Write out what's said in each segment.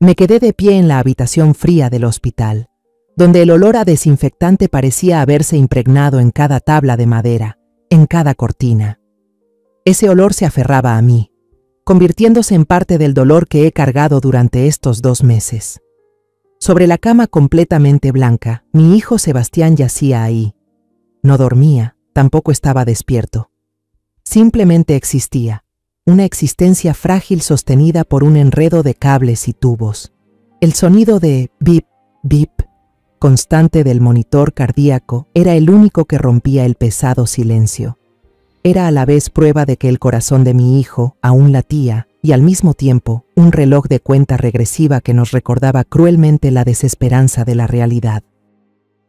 Me quedé de pie en la habitación fría del hospital, donde el olor a desinfectante parecía haberse impregnado en cada tabla de madera, en cada cortina. Ese olor se aferraba a mí, convirtiéndose en parte del dolor que he cargado durante estos 2 meses. Sobre la cama completamente blanca, mi hijo Sebastián yacía ahí. No dormía, tampoco estaba despierto. Simplemente existía, una existencia frágil sostenida por un enredo de cables y tubos. El sonido de bip, bip, constante del monitor cardíaco era el único que rompía el pesado silencio. Era a la vez prueba de que el corazón de mi hijo aún latía y al mismo tiempo un reloj de cuenta regresiva que nos recordaba cruelmente la desesperanza de la realidad.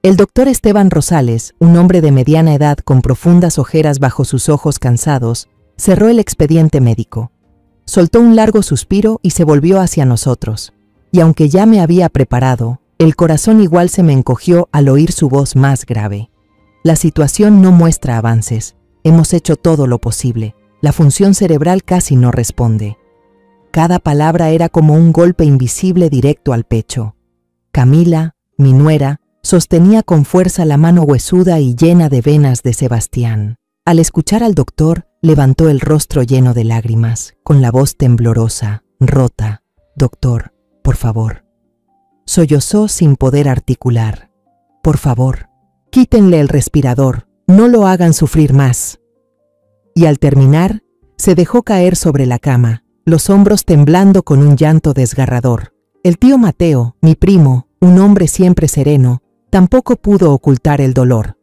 El doctor Esteban Rosales, un hombre de mediana edad con profundas ojeras bajo sus ojos cansados, cerró el expediente médico. Soltó un largo suspiro y se volvió hacia nosotros. Y aunque ya me había preparado, el corazón igual se me encogió al oír su voz más grave. La situación no muestra avances. Hemos hecho todo lo posible. La función cerebral casi no responde. Cada palabra era como un golpe invisible directo al pecho. Camila, mi nuera, sostenía con fuerza la mano huesuda y llena de venas de Sebastián. Al escuchar al doctor, levantó el rostro lleno de lágrimas, con la voz temblorosa, rota. «Doctor, por favor». Sollozó sin poder articular. «Por favor, quítenle el respirador, no lo hagan sufrir más». Y al terminar, se dejó caer sobre la cama, los hombros temblando con un llanto desgarrador. El tío Mateo, mi primo, un hombre siempre sereno, tampoco pudo ocultar el dolor.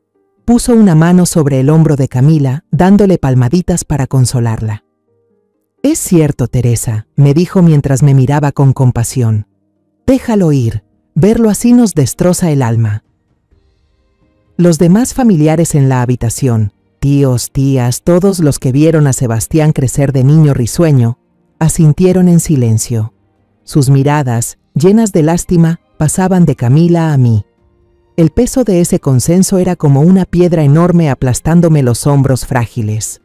Puso una mano sobre el hombro de Camila, dándole palmaditas para consolarla. «Es cierto, Teresa», me dijo mientras me miraba con compasión. «Déjalo ir, verlo así nos destroza el alma». Los demás familiares en la habitación, tíos, tías, todos los que vieron a Sebastián crecer de niño risueño, asintieron en silencio. Sus miradas, llenas de lástima, pasaban de Camila a mí. El peso de ese consenso era como una piedra enorme aplastándome los hombros frágiles.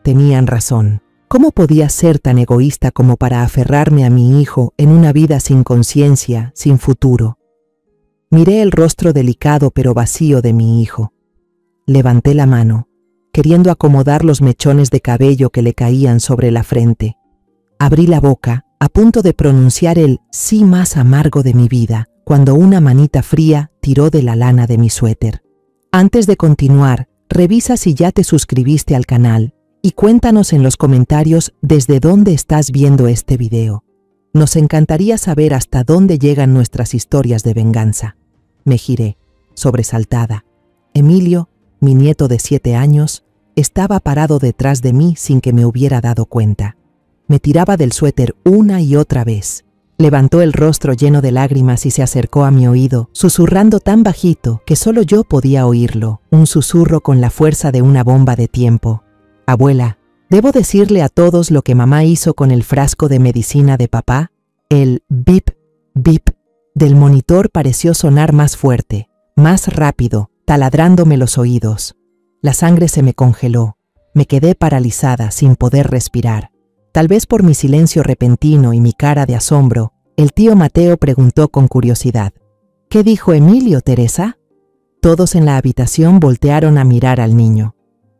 Tenían razón. ¿Cómo podía ser tan egoísta como para aferrarme a mi hijo en una vida sin conciencia, sin futuro? Miré el rostro delicado pero vacío de mi hijo. Levanté la mano, queriendo acomodar los mechones de cabello que le caían sobre la frente. Abrí la boca, a punto de pronunciar el sí más amargo de mi vida, cuando una manita fría tiró de la lana de mi suéter. Antes de continuar, revisa si ya te suscribiste al canal y cuéntanos en los comentarios desde dónde estás viendo este video. Nos encantaría saber hasta dónde llegan nuestras historias de venganza. Me giré, sobresaltada. Emilio, mi nieto de 7 años, estaba parado detrás de mí sin que me hubiera dado cuenta. Me tiraba del suéter una y otra vez. Levantó el rostro lleno de lágrimas y se acercó a mi oído, susurrando tan bajito que solo yo podía oírlo, un susurro con la fuerza de una bomba de tiempo. «Abuela, ¿debo decirle a todos lo que mamá hizo con el frasco de medicina de papá?» El bip, bip del monitor pareció sonar más fuerte, más rápido, taladrándome los oídos. La sangre se me congeló. Me quedé paralizada, sin poder respirar. Tal vez por mi silencio repentino y mi cara de asombro, el tío Mateo preguntó con curiosidad: «¿Qué dijo Emilio, Teresa?» Todos en la habitación voltearon a mirar al niño.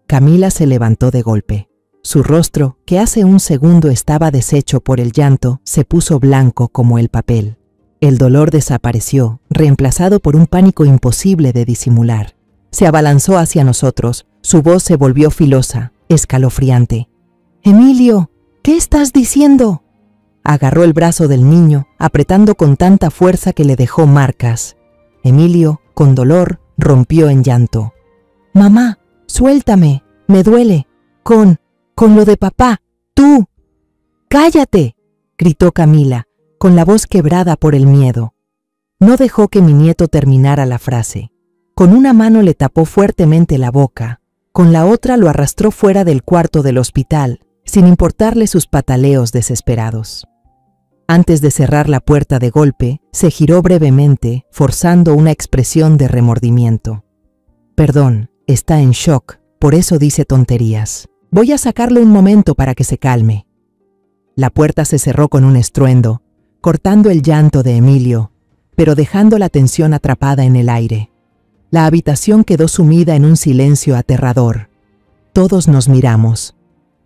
Camila se levantó de golpe. Su rostro, que hace un segundo estaba deshecho por el llanto, se puso blanco como el papel. El dolor desapareció, reemplazado por un pánico imposible de disimular. Se abalanzó hacia nosotros, su voz se volvió filosa, escalofriante. «Emilio, ¿qué estás diciendo?» Agarró el brazo del niño, apretando con tanta fuerza que le dejó marcas. Emilio, con dolor, rompió en llanto. «Mamá, suéltame, me duele. Con lo de papá, tú». «¡Cállate!», gritó Camila, con la voz quebrada por el miedo. No dejó que mi nieto terminara la frase. Con una mano le tapó fuertemente la boca, con la otra lo arrastró fuera del cuarto del hospital, sin importarle sus pataleos desesperados. Antes de cerrar la puerta de golpe, se giró brevemente, forzando una expresión de remordimiento. «Perdón, está en shock, por eso dice tonterías. Voy a sacarle un momento para que se calme». La puerta se cerró con un estruendo, cortando el llanto de Emilio, pero dejando la tensión atrapada en el aire. La habitación quedó sumida en un silencio aterrador. Todos nos miramos.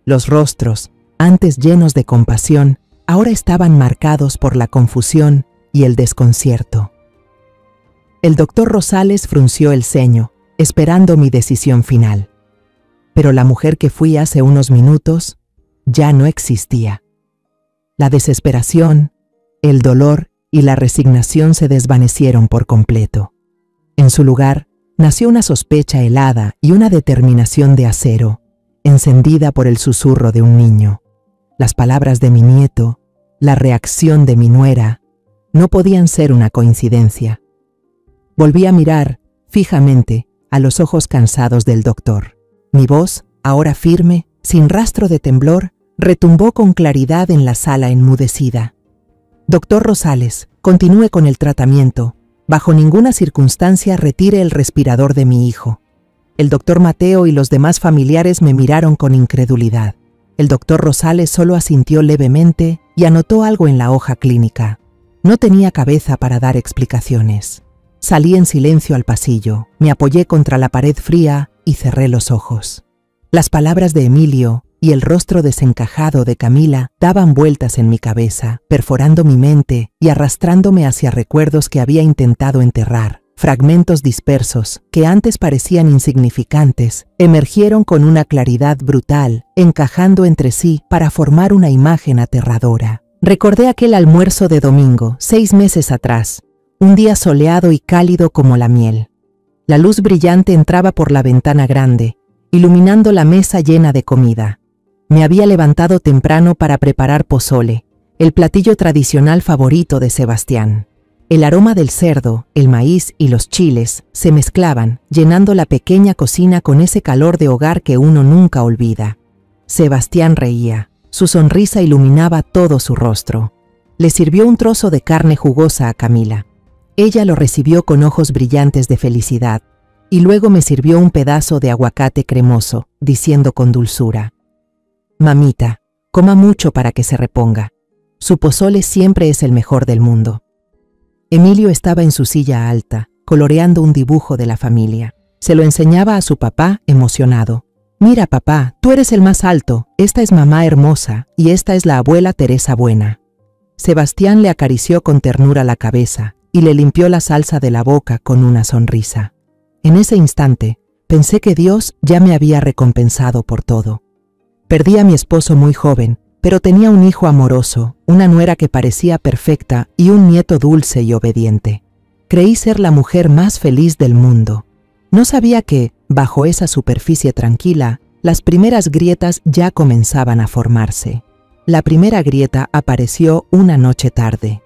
Los rostros, antes llenos de compasión, ahora estaban marcados por la confusión y el desconcierto. El doctor Rosales frunció el ceño, esperando mi decisión final. Pero la mujer que fui hace unos minutos ya no existía. La desesperación, el dolor y la resignación se desvanecieron por completo. En su lugar, nació una sospecha helada y una determinación de acero, encendida por el susurro de un niño. Las palabras de mi nieto, la reacción de mi nuera, no podían ser una coincidencia. Volví a mirar, fijamente, a los ojos cansados del doctor. Mi voz, ahora firme, sin rastro de temblor, retumbó con claridad en la sala enmudecida. Doctor Rosales, continúe con el tratamiento. Bajo ninguna circunstancia retire el respirador de mi hijo. El doctor Mateo y los demás familiares me miraron con incredulidad. El doctor Rosales solo asintió levemente y anotó algo en la hoja clínica. No tenía cabeza para dar explicaciones. Salí en silencio al pasillo, me apoyé contra la pared fría y cerré los ojos. Las palabras de Emilio y el rostro desencajado de Camila daban vueltas en mi cabeza, perforando mi mente y arrastrándome hacia recuerdos que había intentado enterrar. Fragmentos dispersos, que antes parecían insignificantes, emergieron con una claridad brutal, encajando entre sí para formar una imagen aterradora. Recordé aquel almuerzo de domingo, 6 meses atrás, un día soleado y cálido como la miel. La luz brillante entraba por la ventana grande, iluminando la mesa llena de comida. Me había levantado temprano para preparar pozole, el platillo tradicional favorito de Sebastián. El aroma del cerdo, el maíz y los chiles se mezclaban, llenando la pequeña cocina con ese calor de hogar que uno nunca olvida. Sebastián reía. Su sonrisa iluminaba todo su rostro. Le sirvió un trozo de carne jugosa a Camila. Ella lo recibió con ojos brillantes de felicidad, y luego me sirvió un pedazo de aguacate cremoso, diciendo con dulzura: «Mamita, coma mucho para que se reponga. Su pozole siempre es el mejor del mundo». Emilio estaba en su silla alta, coloreando un dibujo de la familia. Se lo enseñaba a su papá, emocionado. «Mira, papá, tú eres el más alto, esta es mamá hermosa y esta es la abuela Teresa buena». Sebastián le acarició con ternura la cabeza y le limpió la salsa de la boca con una sonrisa. En ese instante, pensé que Dios ya me había recompensado por todo. Perdí a mi esposo muy joven, pero tenía un hijo amoroso, una nuera que parecía perfecta y un nieto dulce y obediente. Creí ser la mujer más feliz del mundo. No sabía que, bajo esa superficie tranquila, las primeras grietas ya comenzaban a formarse. La primera grieta apareció una noche tarde.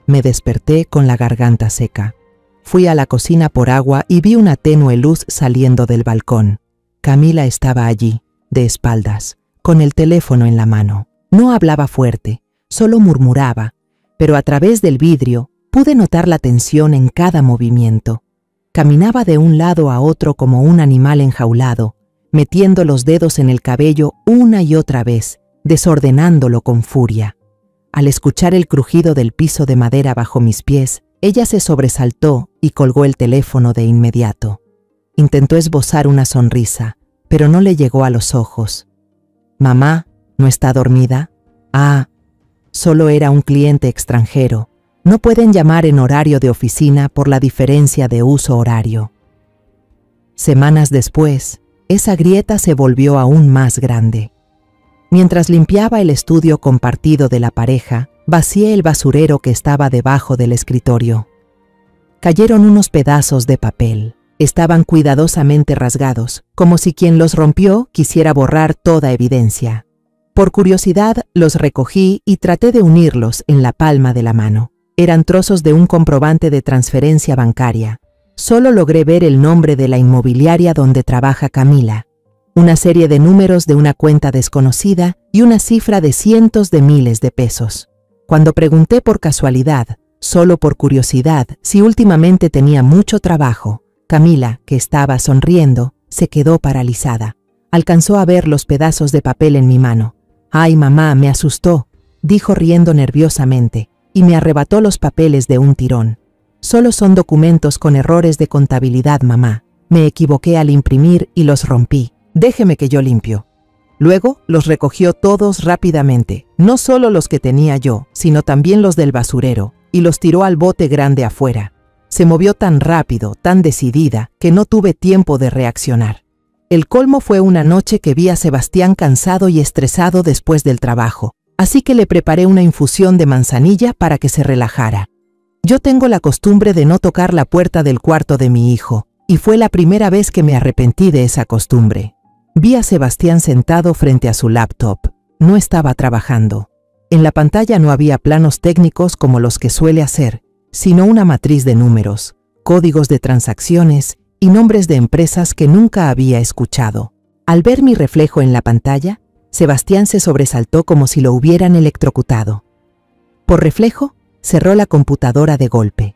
Me desperté con la garganta seca. Fui a la cocina por agua y vi una tenue luz saliendo del balcón. Camila estaba allí, de espaldas, con el teléfono en la mano. No hablaba fuerte, solo murmuraba, pero a través del vidrio pude notar la tensión en cada movimiento. Caminaba de un lado a otro como un animal enjaulado, metiendo los dedos en el cabello una y otra vez, desordenándolo con furia. Al escuchar el crujido del piso de madera bajo mis pies, ella se sobresaltó y colgó el teléfono de inmediato. Intentó esbozar una sonrisa, pero no le llegó a los ojos. «Mamá, ¿no está dormida?» «Ah, solo era un cliente extranjero. No pueden llamar en horario de oficina por la diferencia de uso horario». Semanas después, esa grieta se volvió aún más grande. Mientras limpiaba el estudio compartido de la pareja, vacié el basurero que estaba debajo del escritorio. Cayeron unos pedazos de papel. Estaban cuidadosamente rasgados, como si quien los rompió quisiera borrar toda evidencia. Por curiosidad, los recogí y traté de unirlos en la palma de la mano. Eran trozos de un comprobante de transferencia bancaria. Solo logré ver el nombre de la inmobiliaria donde trabaja Camila, una serie de números de una cuenta desconocida y una cifra de cientos de miles de pesos. Cuando pregunté por casualidad, solo por curiosidad, si últimamente tenía mucho trabajo, Camila, que estaba sonriendo, se quedó paralizada. Alcanzó a ver los pedazos de papel en mi mano. «Ay, mamá, me asustó», dijo riendo nerviosamente. y me arrebató los papeles de un tirón. Solo son documentos con errores de contabilidad, mamá. Me equivoqué al imprimir y los rompí. Déjeme que yo limpio. Luego los recogió todos rápidamente, no solo los que tenía yo, sino también los del basurero, y los tiró al bote grande afuera. Se movió tan rápido, tan decidida, que no tuve tiempo de reaccionar. El colmo fue una noche que vi a Sebastián cansado y estresado después del trabajo, así que le preparé una infusión de manzanilla para que se relajara. Yo tengo la costumbre de no tocar la puerta del cuarto de mi hijo, y fue la primera vez que me arrepentí de esa costumbre. Vi a Sebastián sentado frente a su laptop. No estaba trabajando. En la pantalla no había planos técnicos como los que suele hacer, sino una matriz de números, códigos de transacciones y nombres de empresas que nunca había escuchado. Al ver mi reflejo en la pantalla, Sebastián se sobresaltó como si lo hubieran electrocutado. Por reflejo, cerró la computadora de golpe.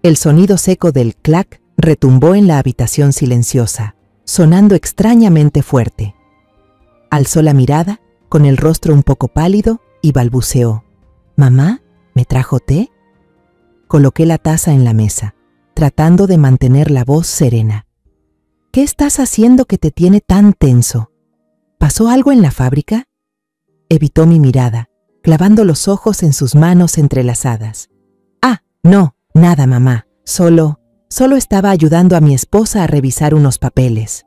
El sonido seco del clac retumbó en la habitación silenciosa, sonando extrañamente fuerte. Alzó la mirada, con el rostro un poco pálido, y balbuceó: «¿Mamá, me trajo té?». Coloqué la taza en la mesa, tratando de mantener la voz serena. «¿Qué estás haciendo que te tiene tan tenso? ¿Pasó algo en la fábrica?». Evitó mi mirada, clavando los ojos en sus manos entrelazadas. «Ah, no, nada, mamá. Solo estaba ayudando a mi esposa a revisar unos papeles».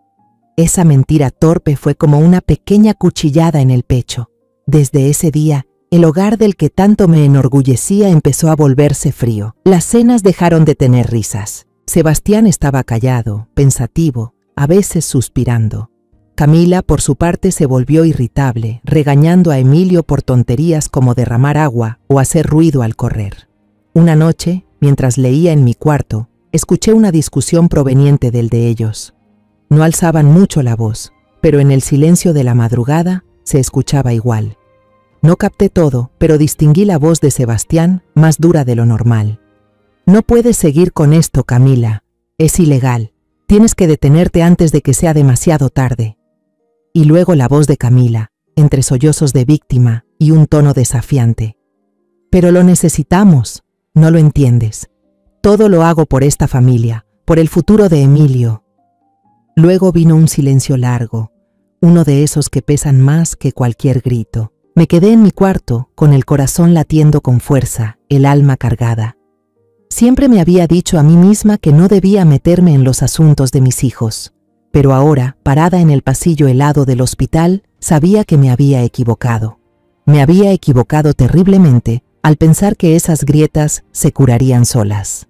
Esa mentira torpe fue como una pequeña cuchillada en el pecho. Desde ese día, el hogar del que tanto me enorgullecía empezó a volverse frío. Las cenas dejaron de tener risas. Sebastián estaba callado, pensativo, a veces suspirando. Camila, por su parte, se volvió irritable, regañando a Emilio por tonterías como derramar agua o hacer ruido al correr. Una noche, mientras leía en mi cuarto, escuché una discusión proveniente del de ellos. No alzaban mucho la voz, pero en el silencio de la madrugada se escuchaba igual. No capté todo, pero distinguí la voz de Sebastián, más dura de lo normal. «No puedes seguir con esto, Camila. Es ilegal. Tienes que detenerte antes de que sea demasiado tarde». Y luego la voz de Camila, entre sollozos de víctima y un tono desafiante: «Pero lo necesitamos. No lo entiendes. Todo lo hago por esta familia, por el futuro de Emilio». Luego vino un silencio largo, uno de esos que pesan más que cualquier grito. Me quedé en mi cuarto, con el corazón latiendo con fuerza, el alma cargada. Siempre me había dicho a mí misma que no debía meterme en los asuntos de mis hijos, pero ahora, parada en el pasillo helado del hospital, sabía que me había equivocado. Me había equivocado terriblemente al pensar que esas grietas se curarían solas.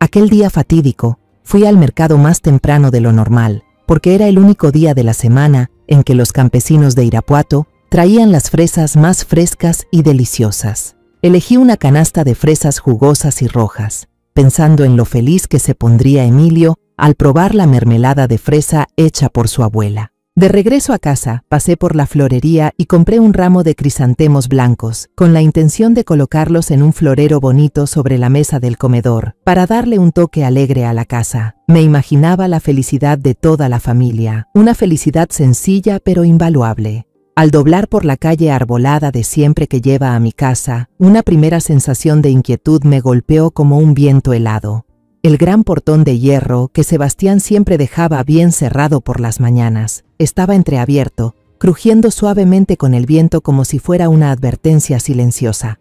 Aquel día fatídico, fui al mercado más temprano de lo normal, porque era el único día de la semana en que los campesinos de Irapuato traían las fresas más frescas y deliciosas. Elegí una canasta de fresas jugosas y rojas, pensando en lo feliz que se pondría Emilio al probar la mermelada de fresa hecha por su abuela. De regreso a casa, pasé por la florería y compré un ramo de crisantemos blancos, con la intención de colocarlos en un florero bonito sobre la mesa del comedor, para darle un toque alegre a la casa. Me imaginaba la felicidad de toda la familia, una felicidad sencilla pero invaluable. Al doblar por la calle arbolada de siempre que lleva a mi casa, una primera sensación de inquietud me golpeó como un viento helado. El gran portón de hierro, que Sebastián siempre dejaba bien cerrado por las mañanas, estaba entreabierto, crujiendo suavemente con el viento como si fuera una advertencia silenciosa.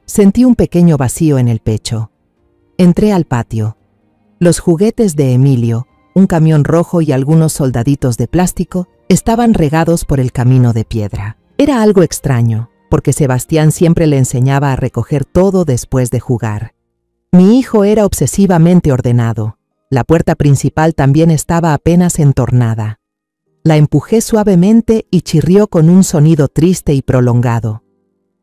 Sentí un pequeño vacío en el pecho. Entré al patio. Los juguetes de Emilio, un camión rojo y algunos soldaditos de plástico, estaban regados por el camino de piedra. Era algo extraño, porque Sebastián siempre le enseñaba a recoger todo después de jugar. Mi hijo era obsesivamente ordenado. La puerta principal también estaba apenas entornada. La empujé suavemente y chirrió con un sonido triste y prolongado.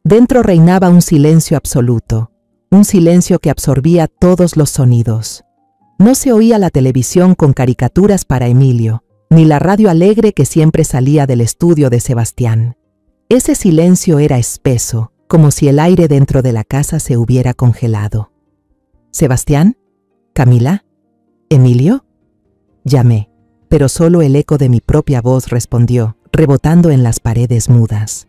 Dentro reinaba un silencio absoluto, un silencio que absorbía todos los sonidos. No se oía la televisión con caricaturas para Emilio, ni la radio alegre que siempre salía del estudio de Sebastián. Ese silencio era espeso, como si el aire dentro de la casa se hubiera congelado. «¿Sebastián? ¿Camila? ¿Emilio?». Llamé, pero solo el eco de mi propia voz respondió, rebotando en las paredes mudas.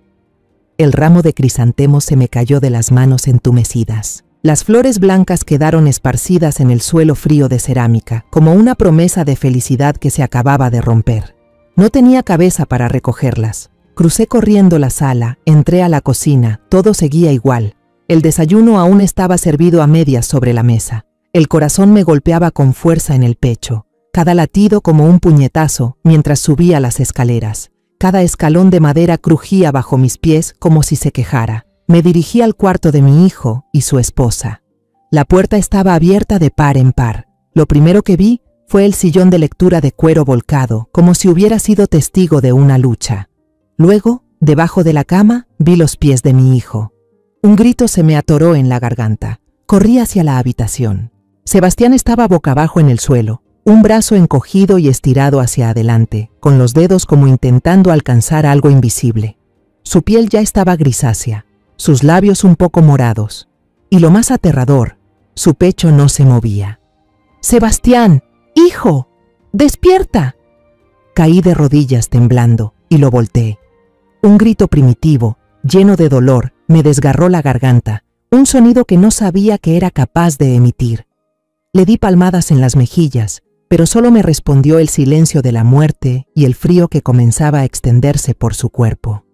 El ramo de crisantemos se me cayó de las manos entumecidas. Las flores blancas quedaron esparcidas en el suelo frío de cerámica, como una promesa de felicidad que se acababa de romper. No tenía cabeza para recogerlas. Crucé corriendo la sala, entré a la cocina, todo seguía igual. El desayuno aún estaba servido a medias sobre la mesa. El corazón me golpeaba con fuerza en el pecho, cada latido como un puñetazo mientras subía las escaleras. Cada escalón de madera crujía bajo mis pies como si se quejara. Me dirigí al cuarto de mi hijo y su esposa. La puerta estaba abierta de par en par. Lo primero que vi fue el sillón de lectura de cuero volcado, como si hubiera sido testigo de una lucha. Luego, debajo de la cama, vi los pies de mi hijo. Un grito se me atoró en la garganta. Corrí hacia la habitación. Sebastián estaba boca abajo en el suelo, un brazo encogido y estirado hacia adelante, con los dedos como intentando alcanzar algo invisible. Su piel ya estaba grisácea, sus labios un poco morados, y lo más aterrador, su pecho no se movía. ¡Sebastián! ¡Hijo! ¡Despierta! Caí de rodillas temblando y lo volteé. Un grito primitivo, lleno de dolor, me desgarró la garganta, un sonido que no sabía que era capaz de emitir. Le di palmadas en las mejillas, pero solo me respondió el silencio de la muerte y el frío que comenzaba a extenderse por su cuerpo.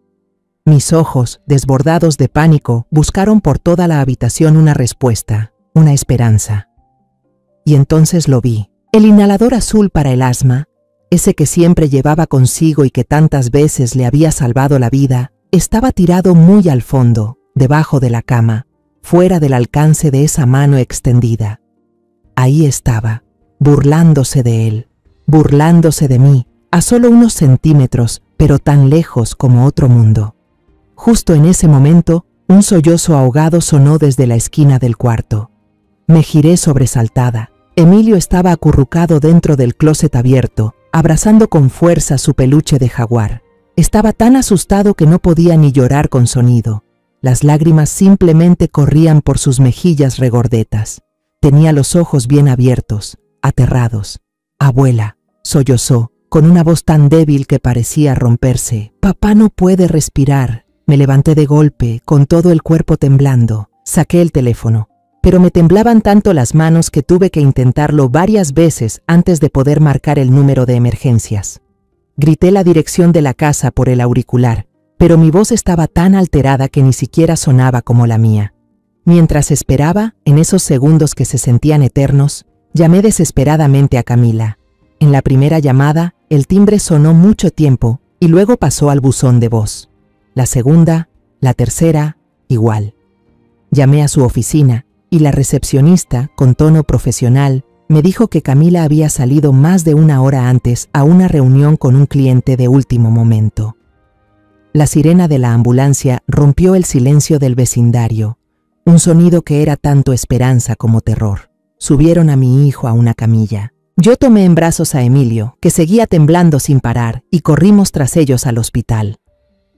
Mis ojos, desbordados de pánico, buscaron por toda la habitación una respuesta, una esperanza. Y entonces lo vi. El inhalador azul para el asma, ese que siempre llevaba consigo y que tantas veces le había salvado la vida, estaba tirado muy al fondo, debajo de la cama, fuera del alcance de esa mano extendida. Ahí estaba, burlándose de él, burlándose de mí, a solo unos centímetros, pero tan lejos como otro mundo. Justo en ese momento, un sollozo ahogado sonó desde la esquina del cuarto. Me giré sobresaltada. Emilio estaba acurrucado dentro del closet abierto, abrazando con fuerza su peluche de jaguar. Estaba tan asustado que no podía ni llorar con sonido. Las lágrimas simplemente corrían por sus mejillas regordetas. Tenía los ojos bien abiertos, aterrados. «Abuela», sollozó, con una voz tan débil que parecía romperse. «Papá no puede respirar». Me levanté de golpe, con todo el cuerpo temblando. Saqué el teléfono, pero me temblaban tanto las manos que tuve que intentarlo varias veces antes de poder marcar el número de emergencias. Grité la dirección de la casa por el auricular, pero mi voz estaba tan alterada que ni siquiera sonaba como la mía. Mientras esperaba, en esos segundos que se sentían eternos, llamé desesperadamente a Camila. En la primera llamada, el timbre sonó mucho tiempo y luego pasó al buzón de voz. La segunda, la tercera, igual. Llamé a su oficina y la recepcionista, con tono profesional, me dijo que Camila había salido más de una hora antes a una reunión con un cliente de último momento. La sirena de la ambulancia rompió el silencio del vecindario, un sonido que era tanto esperanza como terror. Subieron a mi hijo a una camilla. Yo tomé en brazos a Emilio, que seguía temblando sin parar, y corrimos tras ellos al hospital.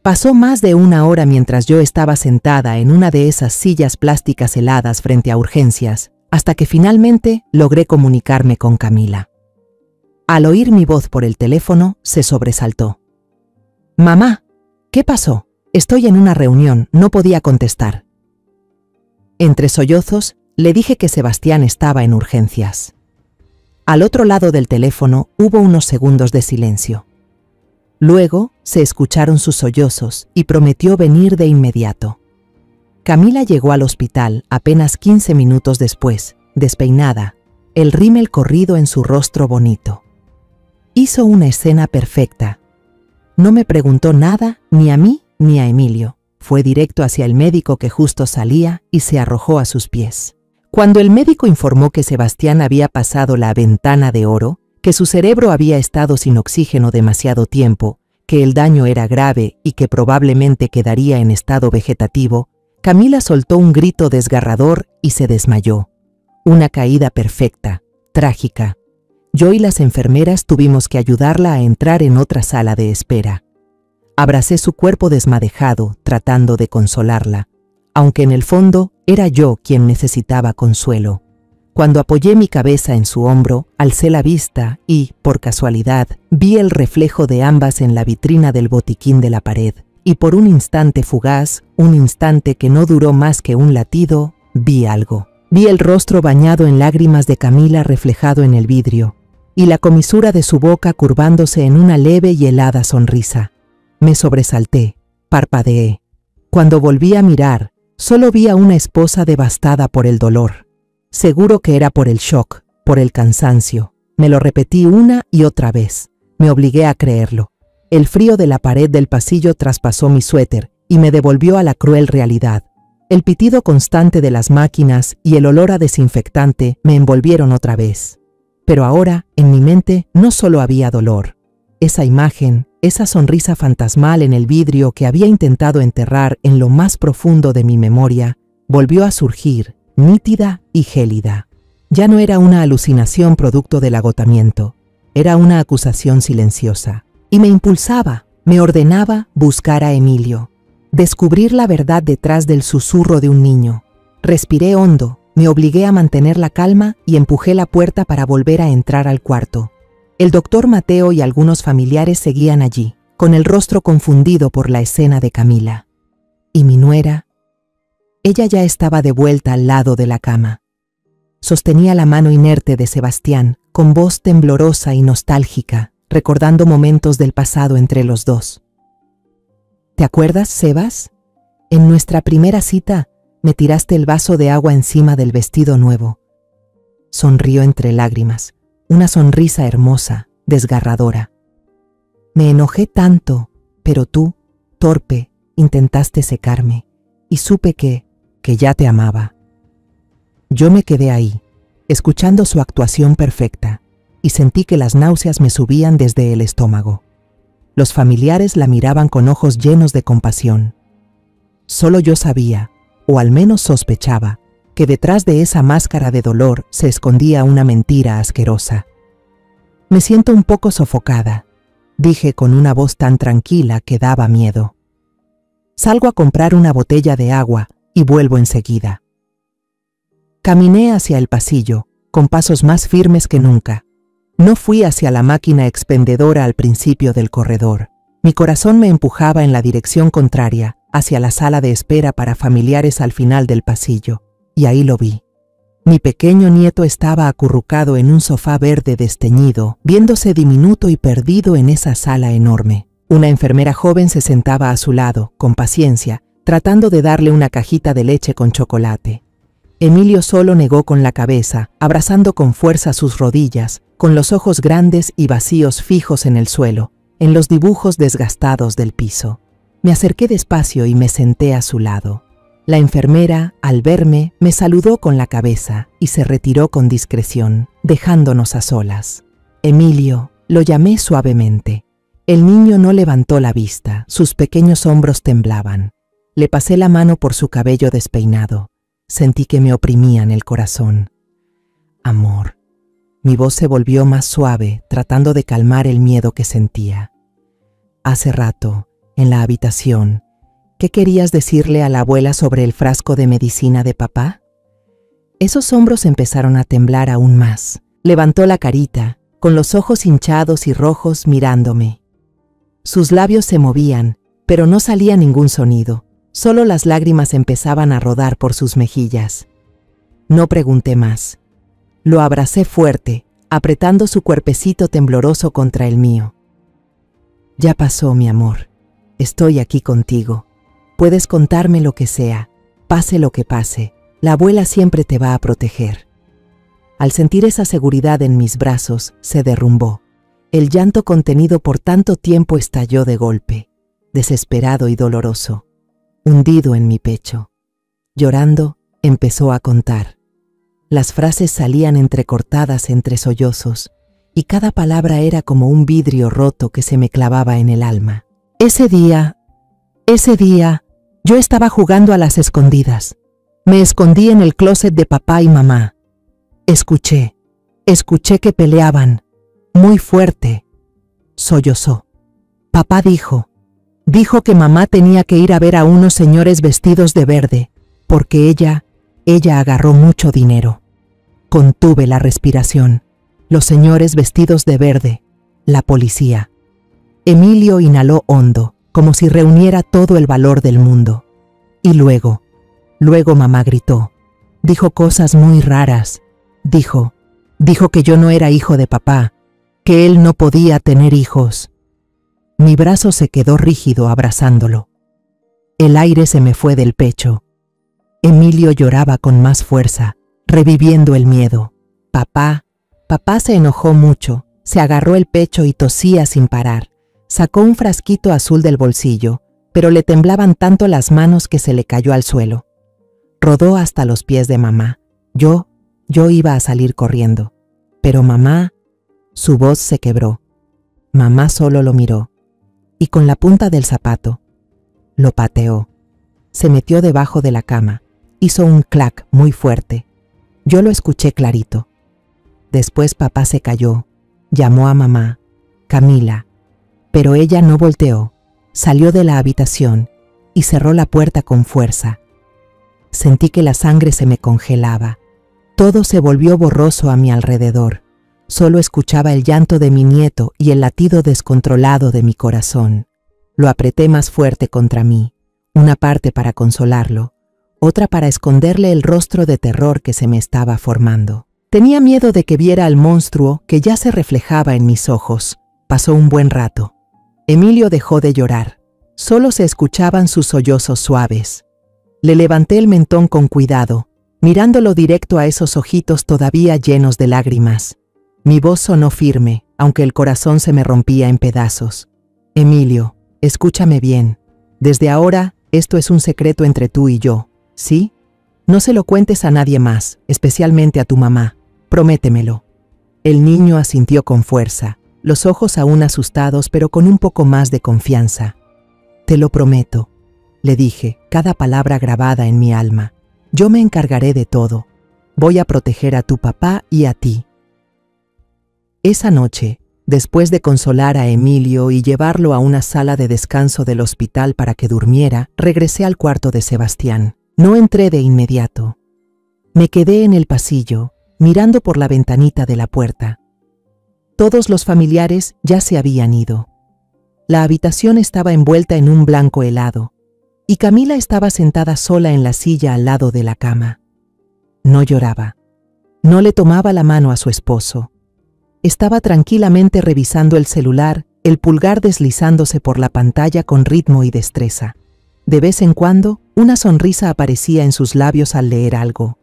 Pasó más de una hora mientras yo estaba sentada en una de esas sillas plásticas heladas frente a urgencias, hasta que finalmente logré comunicarme con Camila. Al oír mi voz por el teléfono, se sobresaltó. «Mamá, ¿qué pasó? Estoy en una reunión, no podía contestar». Entre sollozos, le dije que Sebastián estaba en urgencias. Al otro lado del teléfono hubo unos segundos de silencio. Luego se escucharon sus sollozos y prometió venir de inmediato. Camila llegó al hospital apenas 15 minutos después, despeinada, el rímel corrido en su rostro bonito. Hizo una escena perfecta. No me preguntó nada ni a mí ni a Emilio. Fue directo hacia el médico que justo salía y se arrojó a sus pies. Cuando el médico informó que Sebastián había pasado la ventana de oro, que su cerebro había estado sin oxígeno demasiado tiempo, que el daño era grave y que probablemente quedaría en estado vegetativo, Camila soltó un grito desgarrador y se desmayó. Una caída perfecta, trágica. Yo y las enfermeras tuvimos que ayudarla a entrar en otra sala de espera. Abracé su cuerpo desmadejado, tratando de consolarla, aunque en el fondo era yo quien necesitaba consuelo. Cuando apoyé mi cabeza en su hombro, alcé la vista y, por casualidad, vi el reflejo de ambas en la vitrina del botiquín de la pared, y por un instante fugaz, un instante que no duró más que un latido, vi algo. Vi el rostro bañado en lágrimas de Camila reflejado en el vidrio, y la comisura de su boca curvándose en una leve y helada sonrisa. Me sobresalté, parpadeé. Cuando volví a mirar, solo vi a una esposa devastada por el dolor. Seguro que era por el shock, por el cansancio. Me lo repetí una y otra vez. Me obligué a creerlo. El frío de la pared del pasillo traspasó mi suéter y me devolvió a la cruel realidad. El pitido constante de las máquinas y el olor a desinfectante me envolvieron otra vez. Pero ahora, en mi mente, no solo había dolor. Esa imagen, esa sonrisa fantasmal en el vidrio que había intentado enterrar en lo más profundo de mi memoria, volvió a surgir, nítida y gélida. Ya no era una alucinación producto del agotamiento, era una acusación silenciosa. Y me impulsaba, me ordenaba buscar a Emilio, descubrir la verdad detrás del susurro de un niño. Respiré hondo, me obligué a mantener la calma y empujé la puerta para volver a entrar al cuarto. El doctor Mateo y algunos familiares seguían allí, con el rostro confundido por la escena de Camila. ¿Y mi nuera? Ella ya estaba de vuelta al lado de la cama. Sostenía la mano inerte de Sebastián, con voz temblorosa y nostálgica, recordando momentos del pasado entre los dos. ¿Te acuerdas, Sebas? En nuestra primera cita, me tiraste el vaso de agua encima del vestido nuevo. Sonrió entre lágrimas, una sonrisa hermosa, desgarradora. Me enojé tanto, pero tú, torpe, intentaste secarme, y supe que ya te amaba. Yo me quedé ahí, escuchando su actuación perfecta, y sentí que las náuseas me subían desde el estómago. Los familiares la miraban con ojos llenos de compasión. Solo yo sabía, o al menos sospechaba, que detrás de esa máscara de dolor se escondía una mentira asquerosa. Me siento un poco sofocada, dije con una voz tan tranquila que daba miedo. Salgo a comprar una botella de agua y vuelvo enseguida. Caminé hacia el pasillo, con pasos más firmes que nunca. No fui hacia la máquina expendedora al principio del corredor. Mi corazón me empujaba en la dirección contraria, hacia la sala de espera para familiares al final del pasillo, y ahí lo vi. Mi pequeño nieto estaba acurrucado en un sofá verde desteñido, viéndose diminuto y perdido en esa sala enorme. Una enfermera joven se sentaba a su lado, con paciencia, tratando de darle una cajita de leche con chocolate. Emilio solo negó con la cabeza, abrazando con fuerza sus rodillas, con los ojos grandes y vacíos fijos en el suelo, en los dibujos desgastados del piso. Me acerqué despacio y me senté a su lado. La enfermera, al verme, me saludó con la cabeza y se retiró con discreción, dejándonos a solas. Emilio, lo llamé suavemente. El niño no levantó la vista, sus pequeños hombros temblaban. Le pasé la mano por su cabello despeinado. Sentí que me oprimían el corazón. Amor. Mi voz se volvió más suave, tratando de calmar el miedo que sentía. Hace rato, en la habitación, ¿qué querías decirle a la abuela sobre el frasco de medicina de papá? Esos hombros empezaron a temblar aún más. Levantó la carita, con los ojos hinchados y rojos mirándome. Sus labios se movían, pero no salía ningún sonido. Solo las lágrimas empezaban a rodar por sus mejillas. No pregunté más. Lo abracé fuerte, apretando su cuerpecito tembloroso contra el mío. Ya pasó, mi amor. Estoy aquí contigo. Puedes contarme lo que sea, pase lo que pase. La abuela siempre te va a proteger. Al sentir esa seguridad en mis brazos, se derrumbó. El llanto contenido por tanto tiempo estalló de golpe, desesperado y doloroso, hundido en mi pecho. Llorando, empezó a contar. Las frases salían entrecortadas entre sollozos, y cada palabra era como un vidrio roto que se me clavaba en el alma. Ese día, yo estaba jugando a las escondidas. Me escondí en el closet de papá y mamá. Escuché que peleaban, muy fuerte. Sollozó. Papá dijo que mamá tenía que ir a ver a unos señores vestidos de verde, porque ella agarró mucho dinero. Contuve la respiración. Los señores vestidos de verde, la policía. Emilio inhaló hondo, como si reuniera todo el valor del mundo. Y luego mamá gritó. Dijo cosas muy raras. Dijo que yo no era hijo de papá, que él no podía tener hijos. Mi brazo se quedó rígido abrazándolo. El aire se me fue del pecho. Emilio lloraba con más fuerza, reviviendo el miedo. Papá se enojó mucho, se agarró el pecho y tosía sin parar. Sacó un frasquito azul del bolsillo, pero le temblaban tanto las manos que se le cayó al suelo. Rodó hasta los pies de mamá. Yo iba a salir corriendo, pero mamá, su voz se quebró. Mamá solo lo miró, y con la punta del zapato, lo pateó. Se metió debajo de la cama, hizo un clac muy fuerte. Yo lo escuché clarito. Después papá se cayó, llamó a mamá, Camila, pero ella no volteó, salió de la habitación y cerró la puerta con fuerza. Sentí que la sangre se me congelaba. Todo se volvió borroso a mi alrededor. Solo escuchaba el llanto de mi nieto y el latido descontrolado de mi corazón. Lo apreté más fuerte contra mí, una parte para consolarlo, otra para esconderle el rostro de terror que se me estaba formando. Tenía miedo de que viera al monstruo que ya se reflejaba en mis ojos. Pasó un buen rato. Emilio dejó de llorar. Solo se escuchaban sus sollozos suaves. Le levanté el mentón con cuidado, mirándolo directo a esos ojitos todavía llenos de lágrimas. Mi voz sonó firme, aunque el corazón se me rompía en pedazos. Emilio, escúchame bien. Desde ahora, esto es un secreto entre tú y yo, ¿sí? No se lo cuentes a nadie más, especialmente a tu mamá. Prométemelo. El niño asintió con fuerza, los ojos aún asustados, pero con un poco más de confianza. Te lo prometo, le dije, cada palabra grabada en mi alma. Yo me encargaré de todo. Voy a proteger a tu papá y a ti. Esa noche, después de consolar a Emilio y llevarlo a una sala de descanso del hospital para que durmiera, regresé al cuarto de Sebastián. No entré de inmediato. Me quedé en el pasillo, mirando por la ventanita de la puerta. Todos los familiares ya se habían ido. La habitación estaba envuelta en un blanco helado, y Camila estaba sentada sola en la silla al lado de la cama. No lloraba. No le tomaba la mano a su esposo. Estaba tranquilamente revisando el celular, el pulgar deslizándose por la pantalla con ritmo y destreza. De vez en cuando, una sonrisa aparecía en sus labios al leer algo.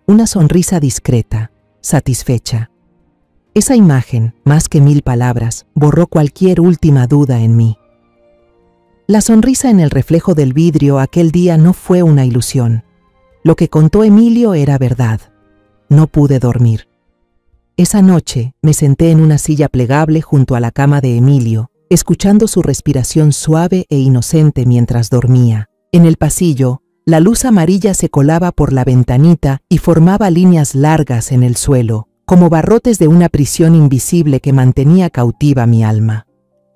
Una sonrisa discreta, satisfecha. Esa imagen, más que 1000 palabras, borró cualquier última duda en mí. La sonrisa en el reflejo del vidrio aquel día no fue una ilusión. Lo que contó Emilio era verdad. No pude dormir. Esa noche me senté en una silla plegable junto a la cama de Emilio, escuchando su respiración suave e inocente mientras dormía. En el pasillo, la luz amarilla se colaba por la ventanita y formaba líneas largas en el suelo, como barrotes de una prisión invisible que mantenía cautiva mi alma.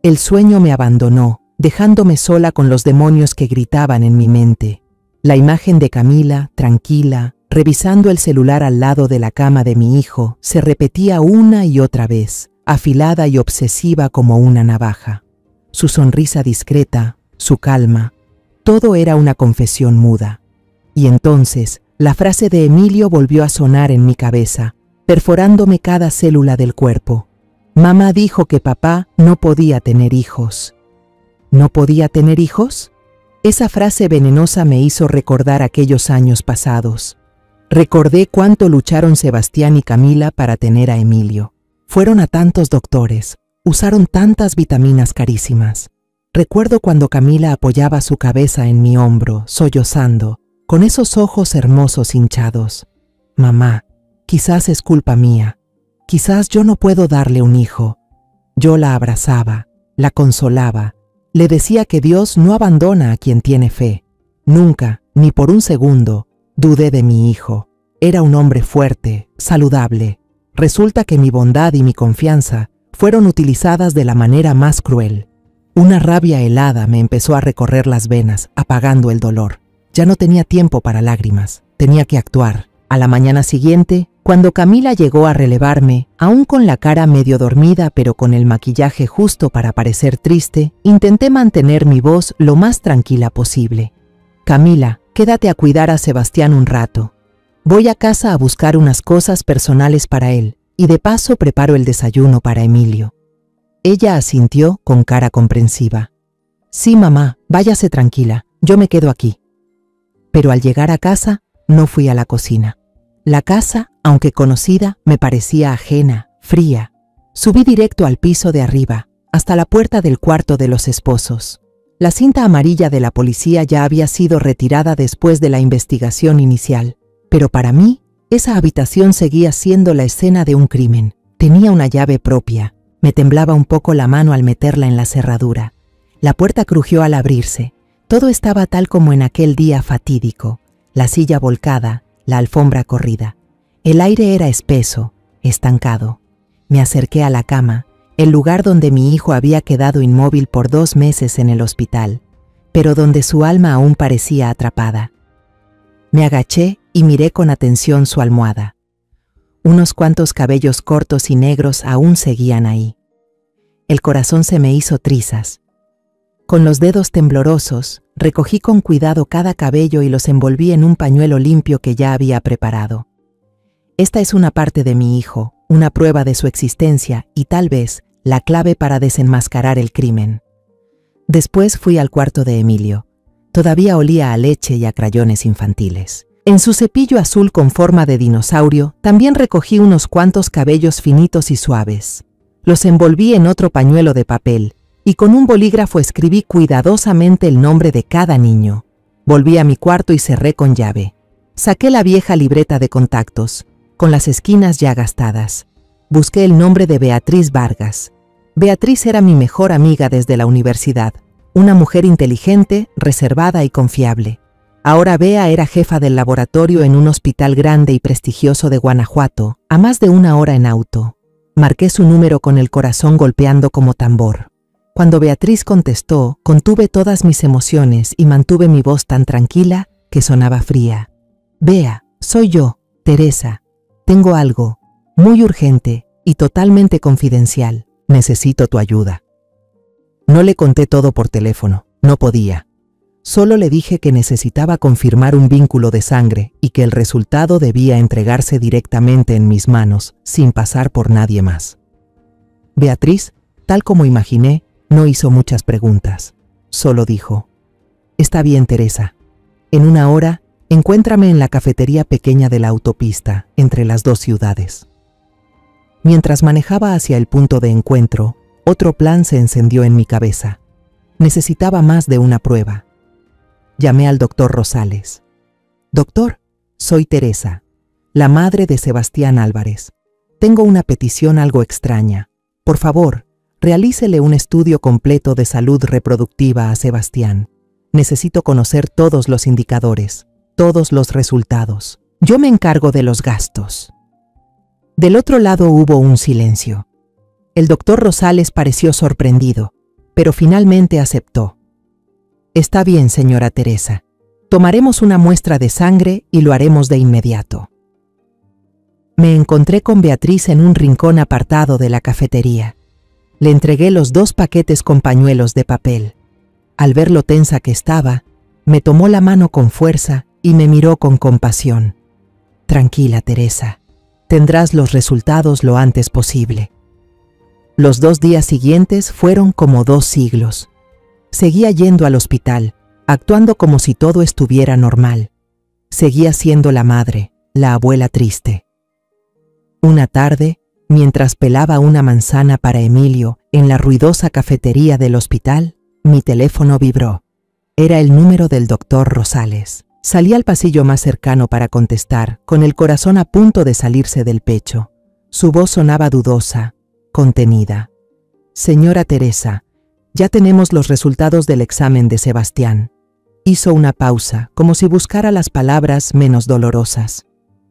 El sueño me abandonó, dejándome sola con los demonios que gritaban en mi mente. La imagen de Camila, tranquila, revisando el celular al lado de la cama de mi hijo, se repetía una y otra vez, afilada y obsesiva como una navaja. Su sonrisa discreta, su calma, todo era una confesión muda. Y entonces, la frase de Emilio volvió a sonar en mi cabeza, perforándome cada célula del cuerpo. Mamá dijo que papá no podía tener hijos. ¿No podía tener hijos? Esa frase venenosa me hizo recordar aquellos años pasados. Recordé cuánto lucharon Sebastián y Camila para tener a Emilio. Fueron a tantos doctores, usaron tantas vitaminas carísimas. Recuerdo cuando Camila apoyaba su cabeza en mi hombro, sollozando, con esos ojos hermosos hinchados. Mamá, quizás es culpa mía. Quizás yo no puedo darle un hijo. Yo la abrazaba, la consolaba. Le decía que Dios no abandona a quien tiene fe. Nunca, ni por un segundo, dudé de mi hijo. Era un hombre fuerte, saludable. Resulta que mi bondad y mi confianza fueron utilizadas de la manera más cruel. Una rabia helada me empezó a recorrer las venas, apagando el dolor. Ya no tenía tiempo para lágrimas. Tenía que actuar. A la mañana siguiente, Cuando Camila llegó a relevarme, aún con la cara medio dormida pero con el maquillaje justo para parecer triste, intenté mantener mi voz lo más tranquila posible. Camila, quédate a cuidar a Sebastián un rato. Voy a casa a buscar unas cosas personales para él y de paso preparo el desayuno para Emilio. Ella asintió con cara comprensiva. Sí, mamá, váyase tranquila, yo me quedo aquí. Pero al llegar a casa, no fui a la cocina. La casa, aunque conocida, me parecía ajena, fría. Subí directo al piso de arriba, hasta la puerta del cuarto de los esposos. La cinta amarilla de la policía ya había sido retirada después de la investigación inicial, pero para mí, esa habitación seguía siendo la escena de un crimen. Tenía una llave propia. Me temblaba un poco la mano al meterla en la cerradura. La puerta crujió al abrirse. Todo estaba tal como en aquel día fatídico. La silla volcada, la alfombra corrida. El aire era espeso, estancado. Me acerqué a la cama, el lugar donde mi hijo había quedado inmóvil por 2 meses en el hospital, pero donde su alma aún parecía atrapada. Me agaché y miré con atención su almohada. Unos cuantos cabellos cortos y negros aún seguían ahí. El corazón se me hizo trizas. Con los dedos temblorosos, recogí con cuidado cada cabello y los envolví en un pañuelo limpio que ya había preparado. Esta es una parte de mi hijo, una prueba de su existencia y tal vez la clave para desenmascarar el crimen. Después fui al cuarto de Emilio. Todavía olía a leche y a crayones infantiles. En su cepillo azul con forma de dinosaurio, también recogí unos cuantos cabellos finitos y suaves. Los envolví en otro pañuelo de papel y con un bolígrafo escribí cuidadosamente el nombre de cada niño. Volví a mi cuarto y cerré con llave. Saqué la vieja libreta de contactos, con las esquinas ya gastadas. Busqué el nombre de Beatriz Vargas. Beatriz era mi mejor amiga desde la universidad, una mujer inteligente, reservada y confiable. Ahora Bea era jefa del laboratorio en un hospital grande y prestigioso de Guanajuato, a más de 1 hora en auto. Marqué su número con el corazón golpeando como tambor. Cuando Beatriz contestó, contuve todas mis emociones y mantuve mi voz tan tranquila que sonaba fría. Bea, soy yo, Teresa. Tengo algo, muy urgente y totalmente confidencial. Necesito tu ayuda. No le conté todo por teléfono, no podía. Solo le dije que necesitaba confirmar un vínculo de sangre y que el resultado debía entregarse directamente en mis manos, sin pasar por nadie más. Beatriz, tal como imaginé, no hizo muchas preguntas. Solo dijo: Está bien, Teresa. En 1 hora, encuéntrame en la cafetería pequeña de la autopista, entre las 2 ciudades. Mientras manejaba hacia el punto de encuentro, otro plan se encendió en mi cabeza. Necesitaba más de una prueba. Llamé al doctor Rosales. Doctor, soy Teresa, la madre de Sebastián Álvarez. Tengo una petición algo extraña. Por favor, realícele un estudio completo de salud reproductiva a Sebastián. Necesito conocer todos los indicadores, todos los resultados. Yo me encargo de los gastos. Del otro lado hubo un silencio. El doctor Rosales pareció sorprendido, pero finalmente aceptó. Está bien, señora Teresa. Tomaremos una muestra de sangre y lo haremos de inmediato. Me encontré con Beatriz en un rincón apartado de la cafetería. Le entregué los 2 paquetes con pañuelos de papel. Al ver lo tensa que estaba, me tomó la mano con fuerza y me miró con compasión. Tranquila, Teresa. Tendrás los resultados lo antes posible. Los 2 días siguientes fueron como 2 siglos. Seguía yendo al hospital, actuando como si todo estuviera normal. Seguía siendo la madre, la abuela triste. Una tarde, mientras pelaba una manzana para Emilio en la ruidosa cafetería del hospital, mi teléfono vibró. Era el número del doctor Rosales. Salí al pasillo más cercano para contestar, con el corazón a punto de salirse del pecho. Su voz sonaba dudosa, contenida. Señora Teresa, ya tenemos los resultados del examen de Sebastián. Hizo una pausa, como si buscara las palabras menos dolorosas.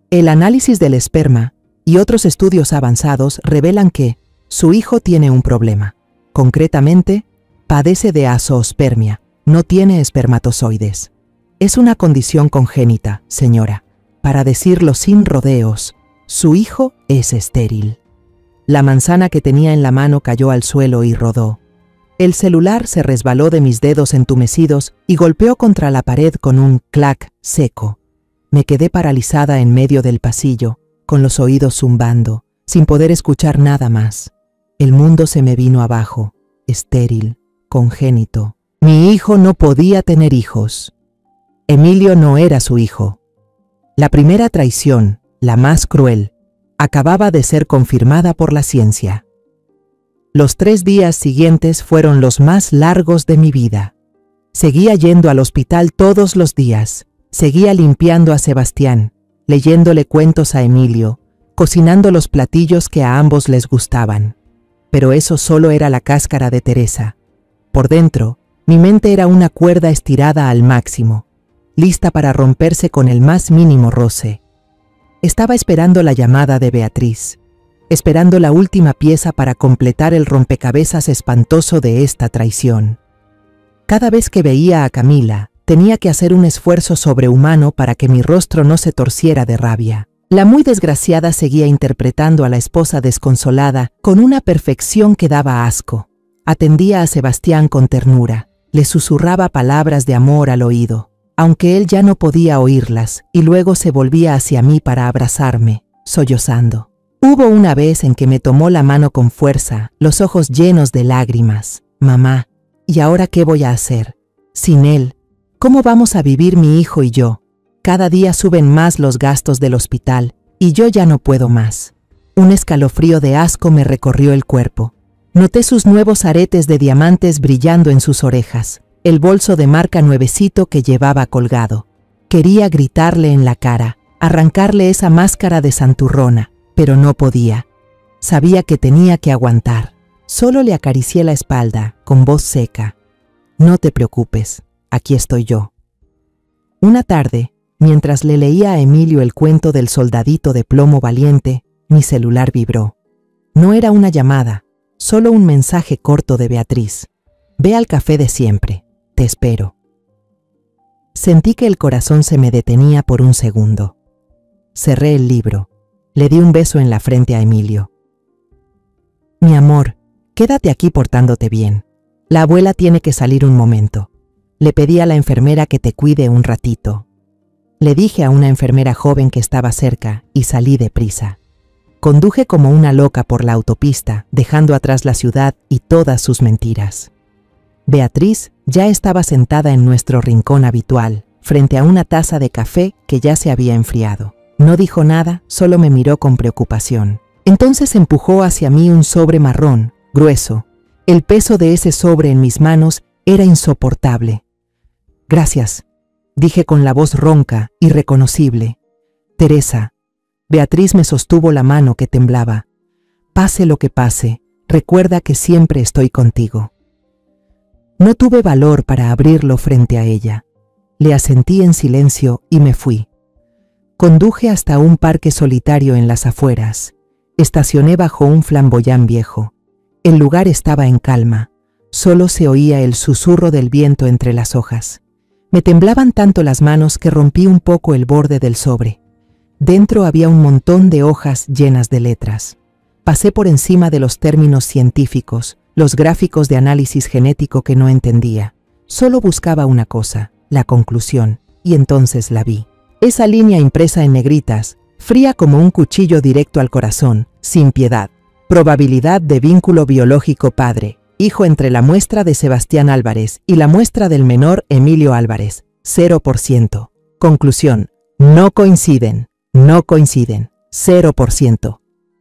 El análisis del esperma y otros estudios avanzados revelan que su hijo tiene un problema. Concretamente, padece de azoospermia, no tiene espermatozoides. Es una condición congénita, señora. Para decirlo sin rodeos, Su hijo es estéril. La manzana que tenía en la mano cayó al suelo y rodó. El celular se resbaló de mis dedos entumecidos y golpeó contra la pared con un clac seco. Me quedé paralizada en medio del pasillo, con los oídos zumbando, sin poder escuchar nada más. El mundo se me vino abajo, estéril, congénito. Mi hijo no podía tener hijos. Emilio no era su hijo. La primera traición, la más cruel, acababa de ser confirmada por la ciencia. Los 3 días siguientes fueron los más largos de mi vida. Seguía yendo al hospital todos los días, seguía limpiando a Sebastián, leyéndole cuentos a Emilio, cocinando los platillos que a ambos les gustaban. Pero eso solo era la cáscara de Teresa. Por dentro, mi mente era una cuerda estirada al máximo, lista para romperse con el más mínimo roce. Estaba esperando la llamada de Beatriz, esperando la última pieza para completar el rompecabezas espantoso de esta traición. Cada vez que veía a Camila, tenía que hacer un esfuerzo sobrehumano para que mi rostro no se torciera de rabia. La muy desgraciada seguía interpretando a la esposa desconsolada con una perfección que daba asco. Atendía a Sebastián con ternura, le susurraba palabras de amor al oído, aunque él ya no podía oírlas, y luego se volvía hacia mí para abrazarme, sollozando. Hubo una vez en que me tomó la mano con fuerza, los ojos llenos de lágrimas. Mamá, ¿y ahora qué voy a hacer? Sin él, ¿cómo vamos a vivir mi hijo y yo? Cada día suben más los gastos del hospital, y yo ya no puedo más. Un escalofrío de asco me recorrió el cuerpo. Noté sus nuevos aretes de diamantes brillando en sus orejas, el bolso de marca nuevecito que llevaba colgado. Quería gritarle en la cara, arrancarle esa máscara de santurrona, pero no podía. Sabía que tenía que aguantar. Solo le acaricié la espalda, con voz seca. No te preocupes, aquí estoy yo. Una tarde, mientras le leía a Emilio el cuento del soldadito de plomo valiente, mi celular vibró. No era una llamada, solo un mensaje corto de Beatriz. Ve al café de siempre, te espero. Sentí que el corazón se me detenía por un segundo. Cerré el libro. Le di un beso en la frente a Emilio. Mi amor, quédate aquí portándote bien. La abuela tiene que salir un momento. Le pedí a la enfermera que te cuide un ratito. Le dije a una enfermera joven que estaba cerca y salí deprisa. Conduje como una loca por la autopista, dejando atrás la ciudad y todas sus mentiras. Beatriz ya estaba sentada en nuestro rincón habitual, frente a una taza de café que ya se había enfriado. No dijo nada, solo me miró con preocupación. Entonces empujó hacia mí un sobre marrón, grueso. El peso de ese sobre en mis manos era insoportable. Gracias, dije con la voz ronca, irreconocible. Teresa. Beatriz me sostuvo la mano que temblaba. Pase lo que pase, recuerda que siempre estoy contigo. No tuve valor para abrirlo frente a ella. Le asentí en silencio y me fui. Conduje hasta un parque solitario en las afueras. Estacioné bajo un flamboyán viejo. El lugar estaba en calma. Solo se oía el susurro del viento entre las hojas. Me temblaban tanto las manos que rompí un poco el borde del sobre. Dentro había un montón de hojas llenas de letras. Pasé por encima de los términos científicos, los gráficos de análisis genético que no entendía. Solo buscaba una cosa, la conclusión, y entonces la vi. Esa línea impresa en negritas, fría como un cuchillo directo al corazón, sin piedad. Probabilidad de vínculo biológico padre, hijo entre la muestra de Sebastián Álvarez y la muestra del menor Emilio Álvarez, 0%. Conclusión, no coinciden, 0%.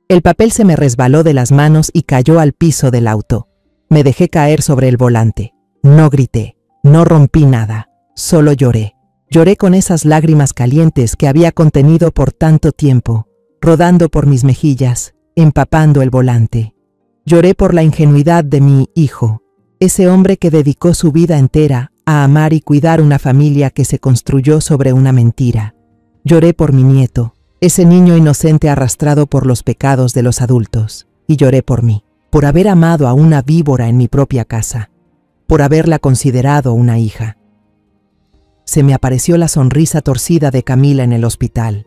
El papel se me resbaló de las manos y cayó al piso del auto. Me dejé caer sobre el volante. No grité, no rompí nada, solo lloré. Lloré con esas lágrimas calientes que había contenido por tanto tiempo, rodando por mis mejillas, empapando el volante. Lloré por la ingenuidad de mi hijo, ese hombre que dedicó su vida entera a amar y cuidar una familia que se construyó sobre una mentira. Lloré por mi nieto, ese niño inocente arrastrado por los pecados de los adultos. Y lloré por mí, por haber amado a una víbora en mi propia casa, por haberla considerado una hija. Se me apareció la sonrisa torcida de Camila en el hospital.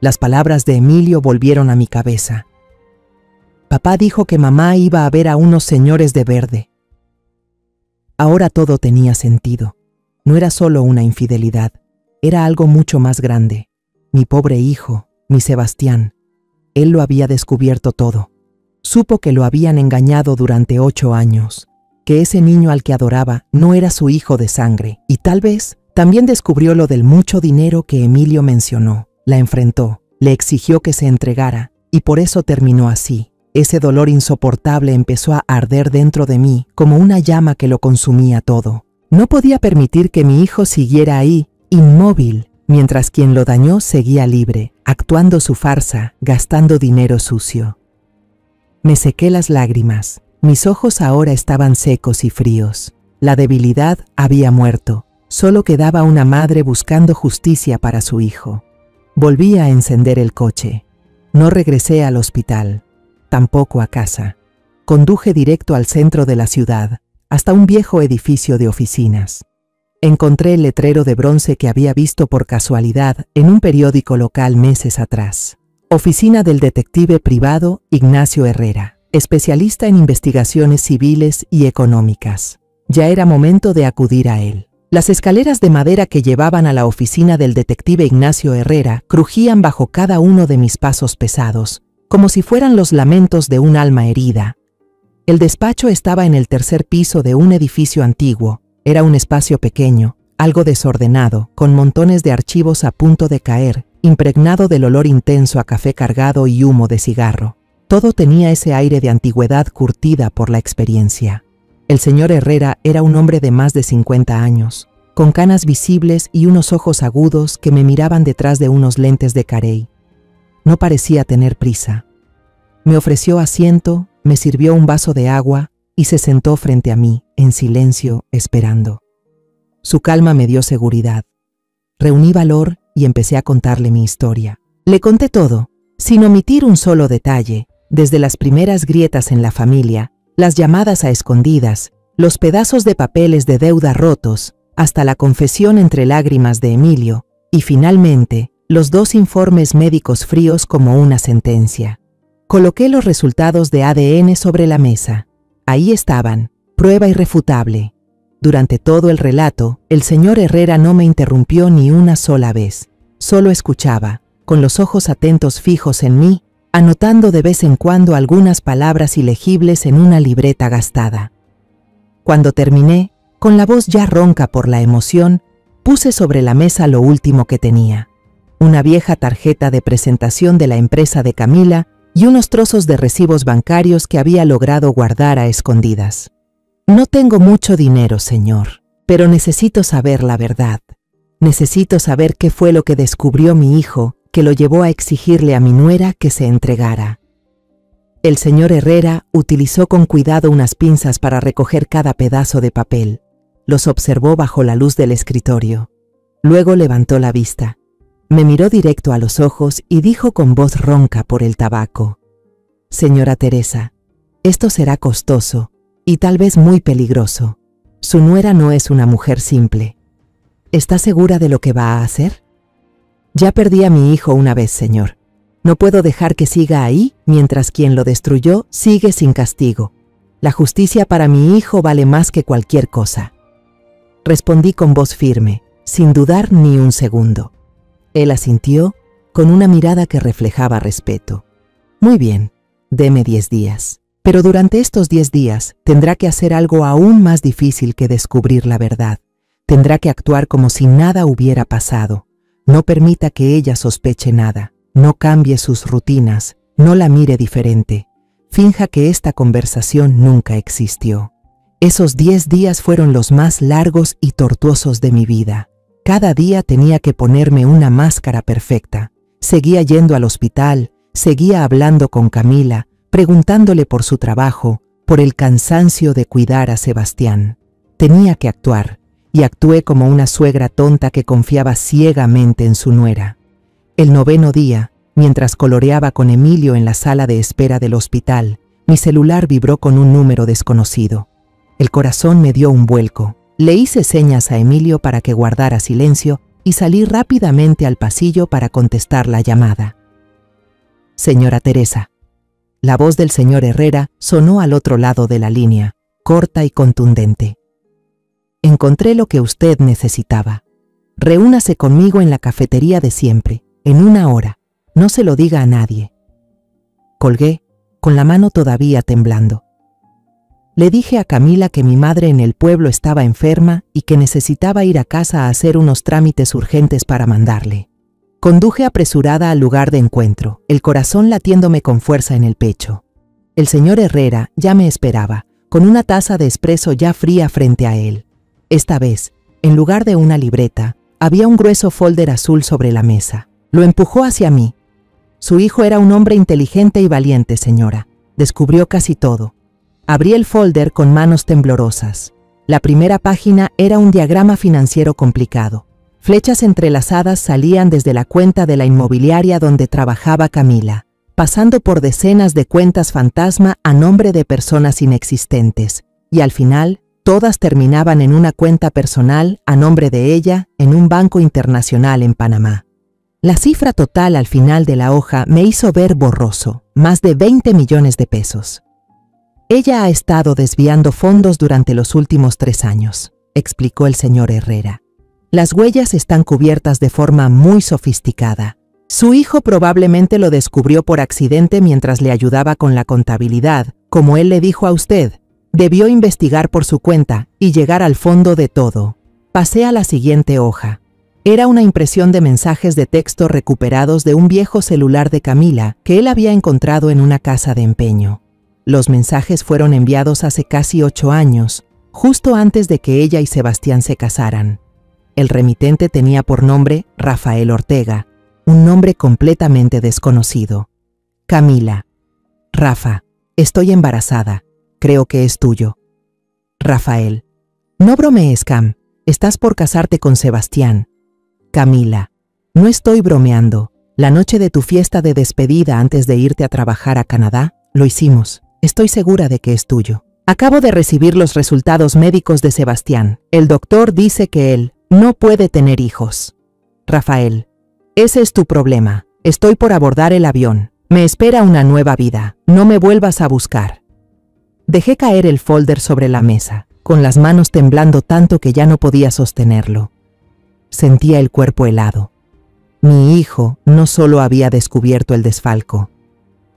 Las palabras de Emilio volvieron a mi cabeza. Papá dijo que mamá iba a ver a unos señores de verde. Ahora todo tenía sentido. No era solo una infidelidad, era algo mucho más grande. Mi pobre hijo, mi Sebastián. Él lo había descubierto todo. Supo que lo habían engañado durante 8 años, que ese niño al que adoraba no era su hijo de sangre, y tal vez también descubrió lo del mucho dinero que Emilio mencionó. La enfrentó, le exigió que se entregara, y por eso terminó así. Ese dolor insoportable empezó a arder dentro de mí como una llama que lo consumía todo. No podía permitir que mi hijo siguiera ahí, inmóvil, mientras quien lo dañó seguía libre, actuando su farsa, gastando dinero sucio. Me sequé las lágrimas. Mis ojos ahora estaban secos y fríos. La debilidad había muerto. Solo quedaba una madre buscando justicia para su hijo. Volví a encender el coche. No regresé al hospital. Tampoco a casa. Conduje directo al centro de la ciudad, hasta un viejo edificio de oficinas. Encontré el letrero de bronce que había visto por casualidad en un periódico local meses atrás. Oficina del detective privado Ignacio Herrera, especialista en investigaciones civiles y económicas. Ya era momento de acudir a él. Las escaleras de madera que llevaban a la oficina del detective Ignacio Herrera crujían bajo cada uno de mis pasos pesados, como si fueran los lamentos de un alma herida. El despacho estaba en el 3er piso de un edificio antiguo. Era un espacio pequeño, algo desordenado, con montones de archivos a punto de caer, impregnado del olor intenso a café cargado y humo de cigarro. Todo tenía ese aire de antigüedad curtida por la experiencia. El señor Herrera era un hombre de más de 50 años, con canas visibles y unos ojos agudos que me miraban detrás de unos lentes de carey. No parecía tener prisa. Me ofreció asiento, me sirvió un vaso de agua y se sentó frente a mí, en silencio, esperando. Su calma me dio seguridad. Reuní valor y empecé a contarle mi historia. Le conté todo, sin omitir un solo detalle, desde las primeras grietas en la familia, las llamadas a escondidas, los pedazos de papeles de deuda rotos, hasta la confesión entre lágrimas de Emilio, y finalmente, los 2 informes médicos fríos como una sentencia. Coloqué los resultados de ADN sobre la mesa. Ahí estaban, prueba irrefutable. Durante todo el relato, el señor Herrera no me interrumpió ni una sola vez. Solo escuchaba, con los ojos atentos fijos en mí, anotando de vez en cuando algunas palabras ilegibles en una libreta gastada. Cuando terminé, con la voz ya ronca por la emoción, puse sobre la mesa lo último que tenía. Una vieja tarjeta de presentación de la empresa de Camila y unos trozos de recibos bancarios que había logrado guardar a escondidas. No tengo mucho dinero, señor, pero necesito saber la verdad. Necesito saber qué fue lo que descubrió mi hijo que lo llevó a exigirle a mi nuera que se entregara. El señor Herrera utilizó con cuidado unas pinzas para recoger cada pedazo de papel. Los observó bajo la luz del escritorio. Luego levantó la vista. Me miró directo a los ojos y dijo con voz ronca por el tabaco: «Señora Teresa, esto será costoso y tal vez muy peligroso. Su nuera no es una mujer simple. ¿Está segura de lo que va a hacer? Ya perdí a mi hijo una vez, señor. No puedo dejar que siga ahí mientras quien lo destruyó sigue sin castigo. La justicia para mi hijo vale más que cualquier cosa». Respondí con voz firme, sin dudar ni un segundo. Él asintió, con una mirada que reflejaba respeto. «Muy bien, deme 10 días. Pero durante estos 10 días tendrá que hacer algo aún más difícil que descubrir la verdad. Tendrá que actuar como si nada hubiera pasado. No permita que ella sospeche nada. No cambie sus rutinas. No la mire diferente. Finja que esta conversación nunca existió». Esos 10 días fueron los más largos y tortuosos de mi vida. Cada día tenía que ponerme una máscara perfecta. Seguía yendo al hospital, seguía hablando con Camila, preguntándole por su trabajo, por el cansancio de cuidar a Sebastián. Tenía que actuar, y actué como una suegra tonta que confiaba ciegamente en su nuera. El 9º día, mientras coloreaba con Emilio en la sala de espera del hospital, mi celular vibró con un número desconocido. El corazón me dio un vuelco. Le hice señas a Emilio para que guardara silencio y salí rápidamente al pasillo para contestar la llamada. Señora Teresa. La voz del señor Herrera sonó al otro lado de la línea, corta y contundente. Encontré lo que usted necesitaba. Reúnase conmigo en la cafetería de siempre, en 1 hora. No se lo diga a nadie. Colgué, con la mano todavía temblando. Le dije a Camila que mi madre en el pueblo estaba enferma y que necesitaba ir a casa a hacer unos trámites urgentes para mandarle. Conduje apresurada al lugar de encuentro, el corazón latiéndome con fuerza en el pecho. El señor Herrera ya me esperaba, con una taza de espresso ya fría frente a él. Esta vez, en lugar de una libreta, había un grueso folder azul sobre la mesa. Lo empujó hacia mí. Su hijo era un hombre inteligente y valiente, señora. Descubrió casi todo. Abrí el folder con manos temblorosas. La primera página era un diagrama financiero complicado. Flechas entrelazadas salían desde la cuenta de la inmobiliaria donde trabajaba Camila, pasando por decenas de cuentas fantasma a nombre de personas inexistentes, y al final, todas terminaban en una cuenta personal a nombre de ella en un banco internacional en Panamá. La cifra total al final de la hoja me hizo ver borroso, más de 20 millones de pesos. Ella ha estado desviando fondos durante los últimos 3 años, explicó el señor Herrera. Las huellas están cubiertas de forma muy sofisticada. Su hijo probablemente lo descubrió por accidente mientras le ayudaba con la contabilidad, como él le dijo a usted. Debió investigar por su cuenta y llegar al fondo de todo. Pasé a la siguiente hoja. Era una impresión de mensajes de texto recuperados de un viejo celular de Camila que él había encontrado en una casa de empeño. Los mensajes fueron enviados hace casi 8 años, justo antes de que ella y Sebastián se casaran. El remitente tenía por nombre Rafael Ortega, un nombre completamente desconocido. Camila. Rafa, estoy embarazada. Creo que es tuyo. Rafael. No bromees, Cam. Estás por casarte con Sebastián. Camila. No estoy bromeando. La noche de tu fiesta de despedida antes de irte a trabajar a Canadá, lo hicimos. Estoy segura de que es tuyo. Acabo de recibir los resultados médicos de Sebastián. El doctor dice que él no puede tener hijos. Rafael. Ese es tu problema. Estoy por abordar el avión. Me espera una nueva vida. No me vuelvas a buscar. Dejé caer el folder sobre la mesa, con las manos temblando tanto que ya no podía sostenerlo. Sentía el cuerpo helado. Mi hijo no solo había descubierto el desfalco,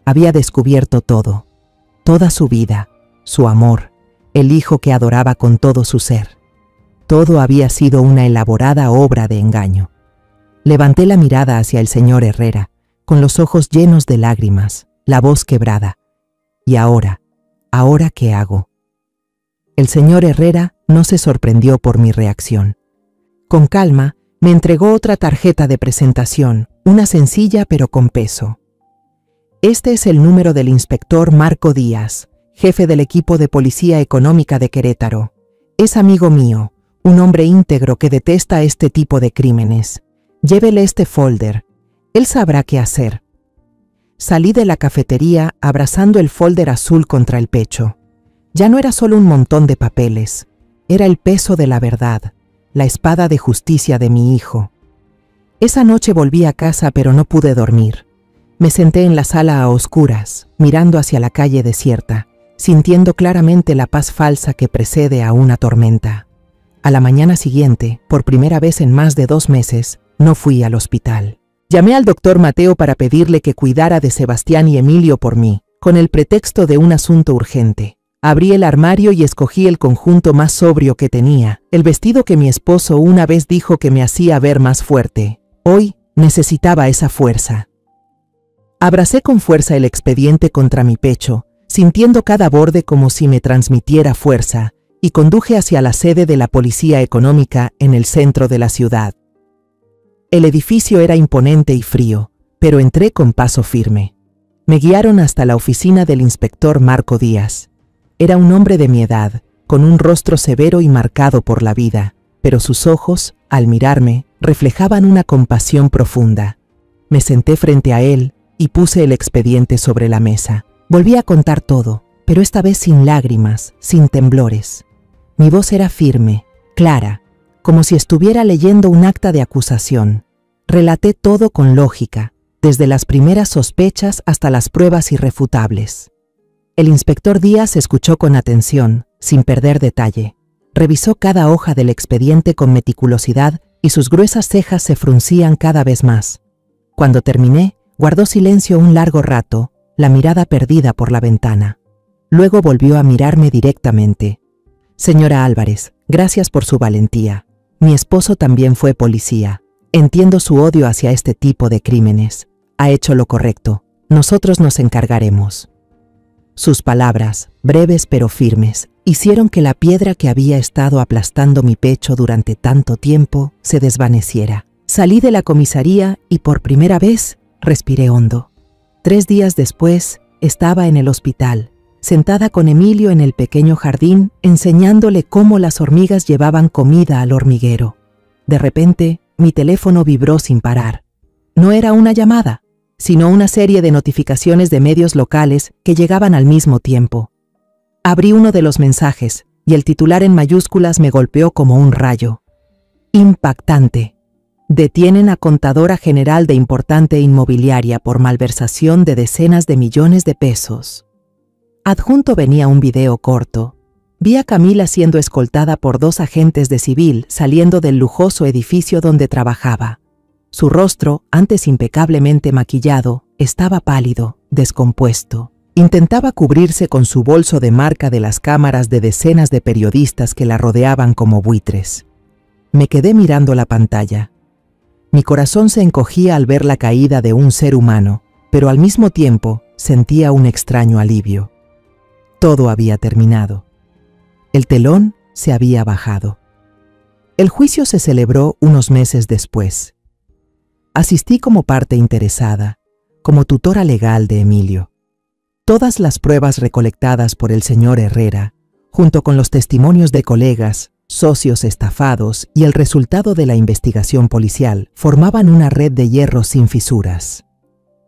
había descubierto todo. Toda su vida, su amor, el hijo que adoraba con todo su ser. Todo había sido una elaborada obra de engaño. Levanté la mirada hacia el señor Herrera, con los ojos llenos de lágrimas, la voz quebrada. ¿Y ahora qué hago? El señor Herrera no se sorprendió por mi reacción. Con calma, me entregó otra tarjeta de presentación, una sencilla pero con peso. Este es el número del inspector Marco Díaz, jefe del equipo de Policía Económica de Querétaro. Es amigo mío, un hombre íntegro que detesta este tipo de crímenes. Llévele este folder. Él sabrá qué hacer. Salí de la cafetería abrazando el folder azul contra el pecho. Ya no era solo un montón de papeles. Era el peso de la verdad, la espada de justicia de mi hijo. Esa noche volví a casa pero no pude dormir. Me senté en la sala a oscuras, mirando hacia la calle desierta, sintiendo claramente la paz falsa que precede a una tormenta. A la mañana siguiente, por primera vez en más de 2 meses, no fui al hospital. Llamé al doctor Mateo para pedirle que cuidara de Sebastián y Emilio por mí, con el pretexto de un asunto urgente. Abrí el armario y escogí el conjunto más sobrio que tenía, el vestido que mi esposo una vez dijo que me hacía ver más fuerte. Hoy necesitaba esa fuerza. Abracé con fuerza el expediente contra mi pecho, sintiendo cada borde como si me transmitiera fuerza, y conduje hacia la sede de la Policía Económica en el centro de la ciudad. El edificio era imponente y frío, pero entré con paso firme. Me guiaron hasta la oficina del inspector Marco Díaz. Era un hombre de mi edad, con un rostro severo y marcado por la vida, pero sus ojos, al mirarme, reflejaban una compasión profunda. Me senté frente a él y puse el expediente sobre la mesa. Volví a contar todo, pero esta vez sin lágrimas, sin temblores. Mi voz era firme, clara, como si estuviera leyendo un acta de acusación. Relaté todo con lógica, desde las primeras sospechas hasta las pruebas irrefutables. El inspector Díaz escuchó con atención, sin perder detalle. Revisó cada hoja del expediente con meticulosidad y sus gruesas cejas se fruncían cada vez más. Cuando terminé, guardó silencio un largo rato, la mirada perdida por la ventana. Luego volvió a mirarme directamente. Señora Álvarez, gracias por su valentía. Mi esposo también fue policía. Entiendo su odio hacia este tipo de crímenes. Ha hecho lo correcto. Nosotros nos encargaremos. Sus palabras, breves pero firmes, hicieron que la piedra que había estado aplastando mi pecho durante tanto tiempo se desvaneciera. Salí de la comisaría y por primera vez respiré hondo. 3 días después, estaba en el hospital, sentada con Emilio en el pequeño jardín, enseñándole cómo las hormigas llevaban comida al hormiguero. De repente, mi teléfono vibró sin parar. No era una llamada, sino una serie de notificaciones de medios locales que llegaban al mismo tiempo. Abrí uno de los mensajes y el titular en mayúsculas me golpeó como un rayo. Impactante. Detienen a contadora general de importante inmobiliaria por malversación de decenas de millones de pesos. Adjunto venía un video corto. Vi a Camila siendo escoltada por 2 agentes de civil saliendo del lujoso edificio donde trabajaba. Su rostro, antes impecablemente maquillado, estaba pálido, descompuesto. Intentaba cubrirse con su bolso de marca de las cámaras de decenas de periodistas que la rodeaban como buitres. Me quedé mirando la pantalla. Mi corazón se encogía al ver la caída de un ser humano, pero al mismo tiempo sentía un extraño alivio. Todo había terminado. El telón se había bajado. El juicio se celebró unos meses después. Asistí como parte interesada, como tutora legal de Emilio. Todas las pruebas recolectadas por el señor Herrera, junto con los testimonios de colegas, socios estafados y el resultado de la investigación policial, formaban una red de hierro sin fisuras.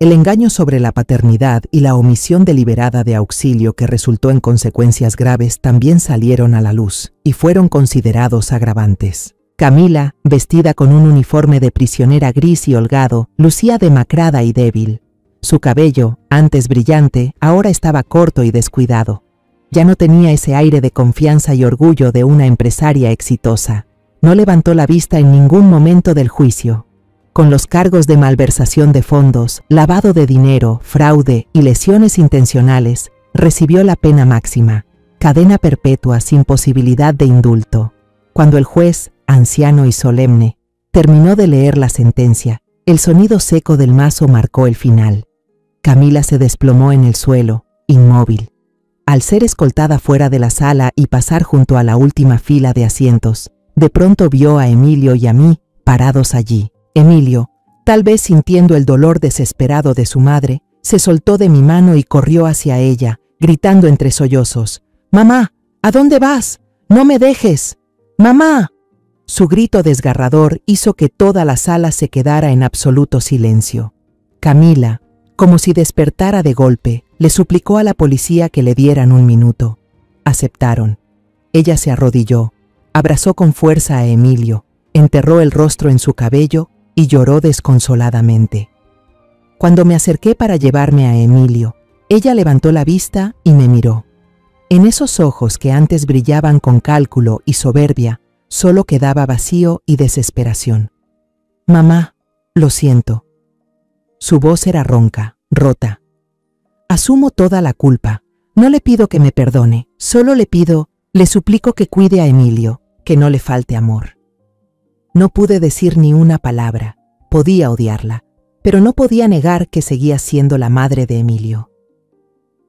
El engaño sobre la paternidad y la omisión deliberada de auxilio que resultó en consecuencias graves también salieron a la luz y fueron considerados agravantes. Camila, vestida con un uniforme de prisionera gris y holgado, lucía demacrada y débil. Su cabello, antes brillante, ahora estaba corto y descuidado. Ya no tenía ese aire de confianza y orgullo de una empresaria exitosa. No levantó la vista en ningún momento del juicio. Con los cargos de malversación de fondos, lavado de dinero, fraude y lesiones intencionales, recibió la pena máxima, cadena perpetua sin posibilidad de indulto. Cuando el juez, anciano y solemne, terminó de leer la sentencia, el sonido seco del mazo marcó el final. Camila se desplomó en el suelo, inmóvil. Al ser escoltada fuera de la sala y pasar junto a la última fila de asientos, de pronto vio a Emilio y a mí parados allí. Emilio, tal vez sintiendo el dolor desesperado de su madre, se soltó de mi mano y corrió hacia ella, gritando entre sollozos: «¡Mamá! ¿A dónde vas? ¡No me dejes! ¡Mamá!». Su grito desgarrador hizo que toda la sala se quedara en absoluto silencio. Camila, como si despertara de golpe, le suplicó a la policía que le dieran un minuto. Aceptaron. Ella se arrodilló, abrazó con fuerza a Emilio, enterró el rostro en su cabello y lloró desconsoladamente. Cuando me acerqué para llevarme a Emilio, ella levantó la vista y me miró. En esos ojos que antes brillaban con cálculo y soberbia, solo quedaba vacío y desesperación. «Mamá, lo siento». Su voz era ronca, rota. «Asumo toda la culpa. No le pido que me perdone, solo le suplico que cuide a Emilio, que no le falte amor». No pude decir ni una palabra. Podía odiarla, pero no podía negar que seguía siendo la madre de Emilio.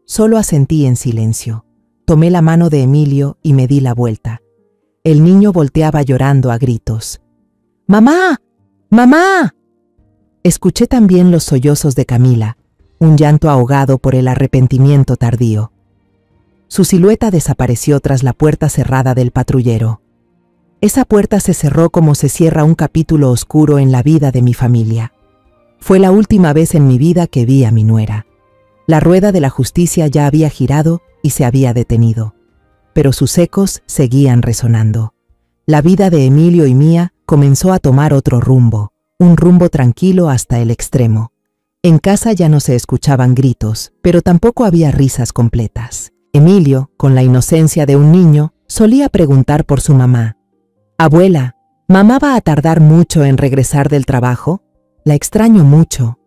Solo asentí en silencio. Tomé la mano de Emilio y me di la vuelta. El niño volteaba llorando a gritos. «¡Mamá! ¡Mamá!». Escuché también los sollozos de Camila, un llanto ahogado por el arrepentimiento tardío. Su silueta desapareció tras la puerta cerrada del patrullero. Esa puerta se cerró como se cierra un capítulo oscuro en la vida de mi familia. Fue la última vez en mi vida que vi a mi nuera. La rueda de la justicia ya había girado y se había detenido, pero sus ecos seguían resonando. La vida de Emilio y mía comenzó a tomar otro rumbo, un rumbo tranquilo hasta el extremo. En casa ya no se escuchaban gritos, pero tampoco había risas completas. Emilio, con la inocencia de un niño, solía preguntar por su mamá. «Abuela, ¿mamá va a tardar mucho en regresar del trabajo? La extraño mucho».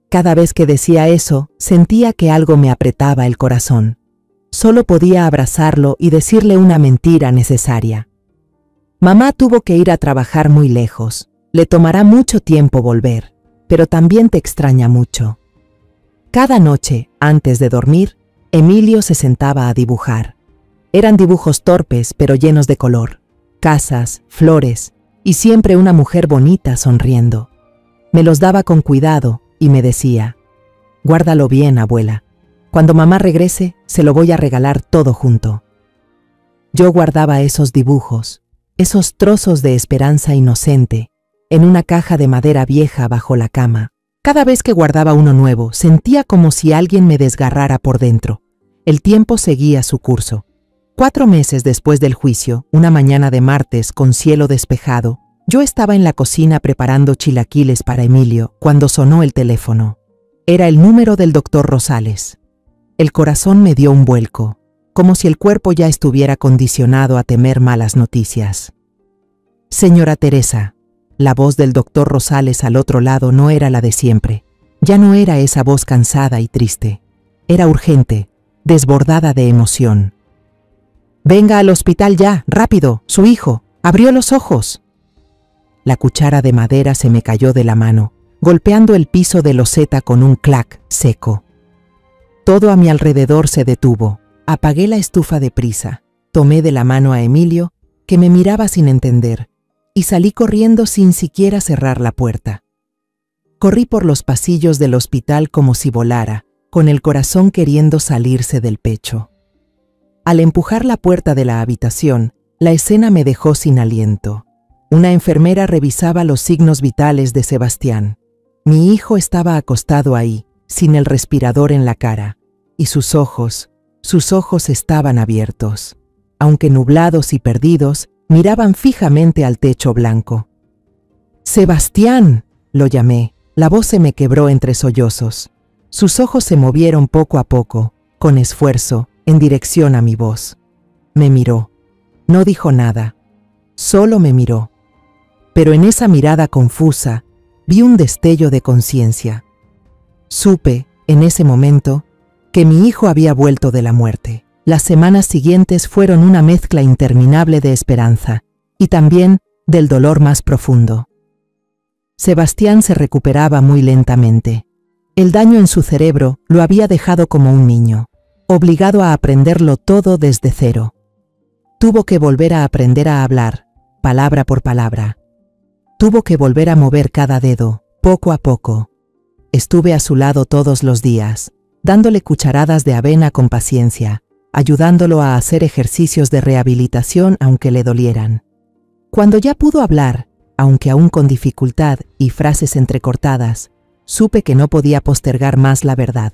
Cada vez que decía eso, sentía que algo me apretaba el corazón. Solo podía abrazarlo y decirle una mentira necesaria. Mamá tuvo que ir a trabajar muy lejos. Le tomará mucho tiempo volver, pero también te extraña mucho. Cada noche, antes de dormir, Emilio se sentaba a dibujar. Eran dibujos torpes, pero llenos de color. Casas, flores, y siempre una mujer bonita sonriendo. Me los daba con cuidado y me decía, «Guárdalo bien, abuela. Cuando mamá regrese, se lo voy a regalar todo junto». Yo guardaba esos dibujos, esos trozos de esperanza inocente, en una caja de madera vieja bajo la cama. Cada vez que guardaba uno nuevo, sentía como si alguien me desgarrara por dentro. El tiempo seguía su curso. 4 meses después del juicio, una mañana de martes con cielo despejado, yo estaba en la cocina preparando chilaquiles para Emilio cuando sonó el teléfono. Era el número del doctor Rosales. El corazón me dio un vuelco, como si el cuerpo ya estuviera condicionado a temer malas noticias. «Señora Teresa». La voz del doctor Rosales al otro lado no era la de siempre. Ya no era esa voz cansada y triste. Era urgente, desbordada de emoción. «Venga al hospital ya, rápido, su hijo. Abrió los ojos». La cuchara de madera se me cayó de la mano, golpeando el piso de loseta con un clac seco. Todo a mi alrededor se detuvo. Apagué la estufa deprisa, tomé de la mano a Emilio, que me miraba sin entender, y salí corriendo sin siquiera cerrar la puerta. Corrí por los pasillos del hospital como si volara, con el corazón queriendo salirse del pecho. Al empujar la puerta de la habitación, la escena me dejó sin aliento. Una enfermera revisaba los signos vitales de Sebastián. Mi hijo estaba acostado ahí, sin el respirador en la cara, y sus ojos estaban abiertos. Aunque nublados y perdidos, miraban fijamente al techo blanco. «¡Sebastián!», lo llamé. La voz se me quebró entre sollozos. Sus ojos se movieron poco a poco, con esfuerzo, en dirección a mi voz. Me miró. No dijo nada. Solo me miró. Pero en esa mirada confusa, vi un destello de conciencia. Supe, en ese momento, que mi hijo había vuelto de la muerte. Las semanas siguientes fueron una mezcla interminable de esperanza y también del dolor más profundo. Sebastián se recuperaba muy lentamente. El daño en su cerebro lo había dejado como un niño, obligado a aprenderlo todo desde cero. Tuvo que volver a aprender a hablar, palabra por palabra. Tuvo que volver a mover cada dedo, poco a poco. Estuve a su lado todos los días, dándole cucharadas de avena con paciencia, ayudándolo a hacer ejercicios de rehabilitación aunque le dolieran. Cuando ya pudo hablar, aunque aún con dificultad y frases entrecortadas, supe que no podía postergar más la verdad.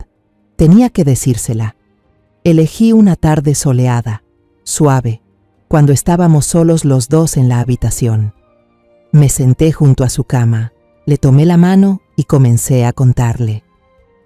Tenía que decírsela. Elegí una tarde soleada, suave, cuando estábamos solos los dos en la habitación. Me senté junto a su cama, le tomé la mano y comencé a contarle.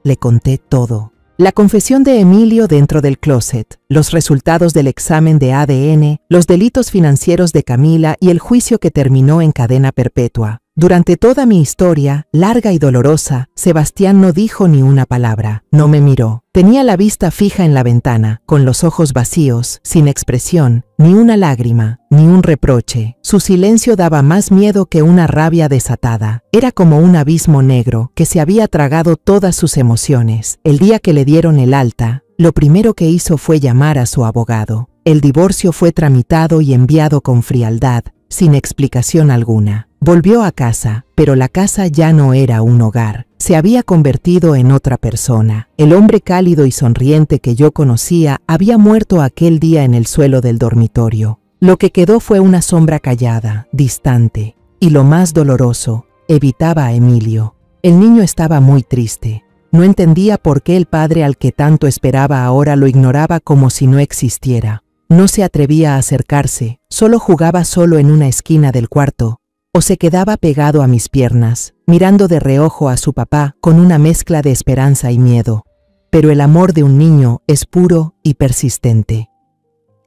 Le conté todo. La confesión de Emilio dentro del closet, los resultados del examen de ADN, los delitos financieros de Camila y el juicio que terminó en cadena perpetua. Durante toda mi historia, larga y dolorosa, Sebastián no dijo ni una palabra, no me miró. Tenía la vista fija en la ventana, con los ojos vacíos, sin expresión, ni una lágrima, ni un reproche. Su silencio daba más miedo que una rabia desatada. Era como un abismo negro que se había tragado todas sus emociones. El día que le dieron el alta, lo primero que hizo fue llamar a su abogado. El divorcio fue tramitado y enviado con frialdad, sin explicación alguna. Volvió a casa, pero la casa ya no era un hogar. Se había convertido en otra persona. El hombre cálido y sonriente que yo conocía había muerto aquel día en el suelo del dormitorio. Lo que quedó fue una sombra callada, distante, y lo más doloroso, evitaba a Emilio. El niño estaba muy triste. No entendía por qué el padre al que tanto esperaba ahora lo ignoraba como si no existiera. No se atrevía a acercarse, solo jugaba solo en una esquina del cuarto, o se quedaba pegado a mis piernas, mirando de reojo a su papá con una mezcla de esperanza y miedo. Pero el amor de un niño es puro y persistente.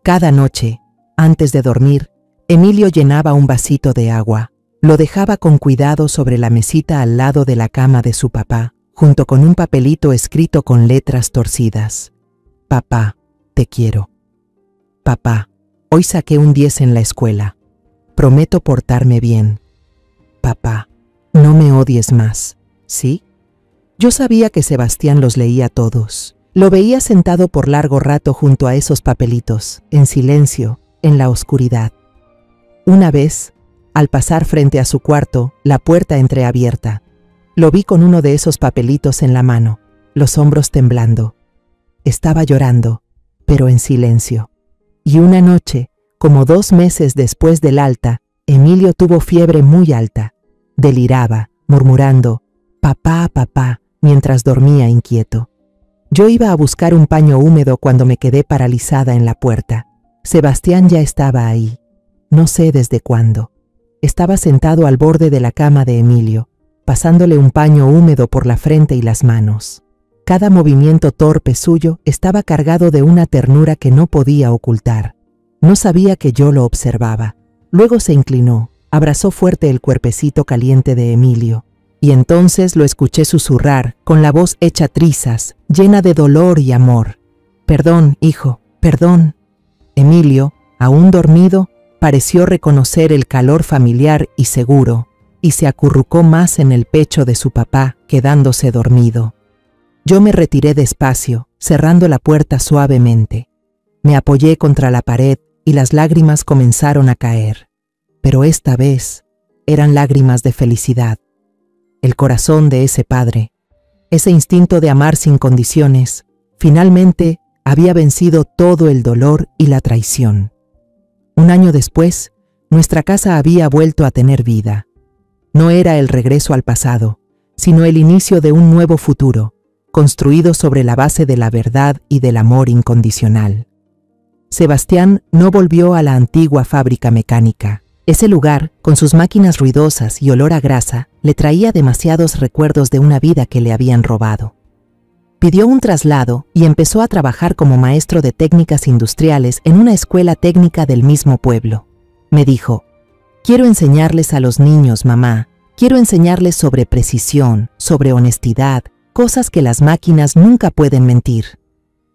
Cada noche, antes de dormir, Emilio llenaba un vasito de agua. Lo dejaba con cuidado sobre la mesita al lado de la cama de su papá, junto con un papelito escrito con letras torcidas. Papá, te quiero. Papá, hoy saqué un 10 en la escuela. Prometo portarme bien. Papá, no me odies más, ¿sí? Yo sabía que Sebastián los leía todos. Lo veía sentado por largo rato junto a esos papelitos, en silencio, en la oscuridad. Una vez, al pasar frente a su cuarto, la puerta entreabierta, lo vi con uno de esos papelitos en la mano, los hombros temblando. Estaba llorando, pero en silencio. Y una noche, como 2 meses después del alta, Emilio tuvo fiebre muy alta. Deliraba, murmurando, papá, papá, mientras dormía inquieto. Yo iba a buscar un paño húmedo cuando me quedé paralizada en la puerta. Sebastián ya estaba ahí. No sé desde cuándo. Estaba sentado al borde de la cama de Emilio, pasándole un paño húmedo por la frente y las manos. Cada movimiento torpe suyo estaba cargado de una ternura que no podía ocultar. No sabía que yo lo observaba. Luego se inclinó, abrazó fuerte el cuerpecito caliente de Emilio, y entonces lo escuché susurrar, con la voz hecha trizas, llena de dolor y amor. Perdón, hijo, perdón. Emilio, aún dormido, pareció reconocer el calor familiar y seguro, y se acurrucó más en el pecho de su papá, quedándose dormido. Yo me retiré despacio, cerrando la puerta suavemente. Me apoyé contra la pared y las lágrimas comenzaron a caer. Pero esta vez eran lágrimas de felicidad. El corazón de ese padre, ese instinto de amar sin condiciones, finalmente había vencido todo el dolor y la traición. Un año después, nuestra casa había vuelto a tener vida. No era el regreso al pasado, sino el inicio de un nuevo futuro, construido sobre la base de la verdad y del amor incondicional. Sebastián no volvió a la antigua fábrica mecánica. Ese lugar, con sus máquinas ruidosas y olor a grasa, le traía demasiados recuerdos de una vida que le habían robado. Pidió un traslado y empezó a trabajar como maestro de técnicas industriales en una escuela técnica del mismo pueblo. Me dijo, quiero enseñarles a los niños, mamá, quiero enseñarles sobre precisión, sobre honestidad, cosas que las máquinas nunca pueden mentir.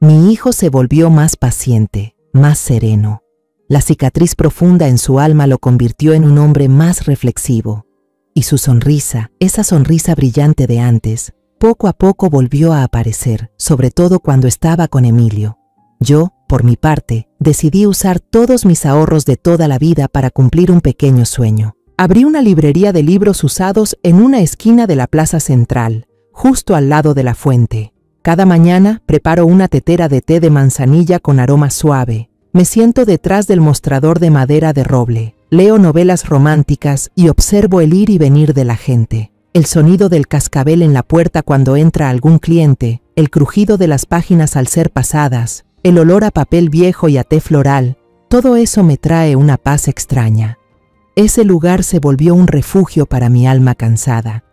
Mi hijo se volvió más paciente, más sereno. La cicatriz profunda en su alma lo convirtió en un hombre más reflexivo. Y su sonrisa, esa sonrisa brillante de antes, poco a poco volvió a aparecer, sobre todo cuando estaba con Emilio. Yo, por mi parte, decidí usar todos mis ahorros de toda la vida para cumplir un pequeño sueño. Abrí una librería de libros usados en una esquina de la plaza central, justo al lado de la fuente. Cada mañana preparo una tetera de té de manzanilla con aroma suave. Me siento detrás del mostrador de madera de roble, leo novelas románticas y observo el ir y venir de la gente. El sonido del cascabel en la puerta cuando entra algún cliente, el crujido de las páginas al ser pasadas, el olor a papel viejo y a té floral, todo eso me trae una paz extraña. Ese lugar se volvió un refugio para mi alma cansada.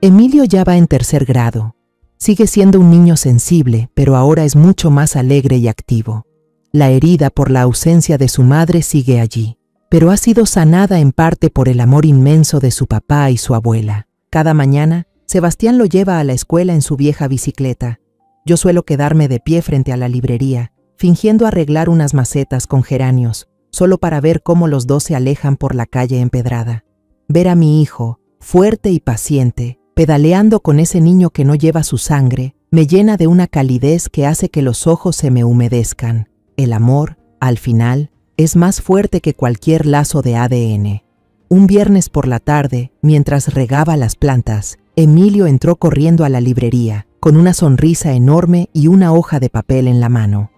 Emilio ya va en 3er grado. Sigue siendo un niño sensible, pero ahora es mucho más alegre y activo. La herida por la ausencia de su madre sigue allí, pero ha sido sanada en parte por el amor inmenso de su papá y su abuela. Cada mañana, Sebastián lo lleva a la escuela en su vieja bicicleta. Yo suelo quedarme de pie frente a la librería, fingiendo arreglar unas macetas con geranios, solo para ver cómo los dos se alejan por la calle empedrada. Ver a mi hijo, fuerte y paciente, pedaleando con ese niño que no lleva su sangre, me llena de una calidez que hace que los ojos se me humedezcan. El amor, al final, es más fuerte que cualquier lazo de ADN. Un viernes por la tarde, mientras regaba las plantas, Emilio entró corriendo a la librería, con una sonrisa enorme y una hoja de papel en la mano.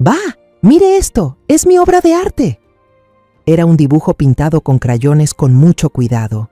¡Va! ¡Mire esto! ¡Es mi obra de arte! Era un dibujo pintado con crayones con mucho cuidado.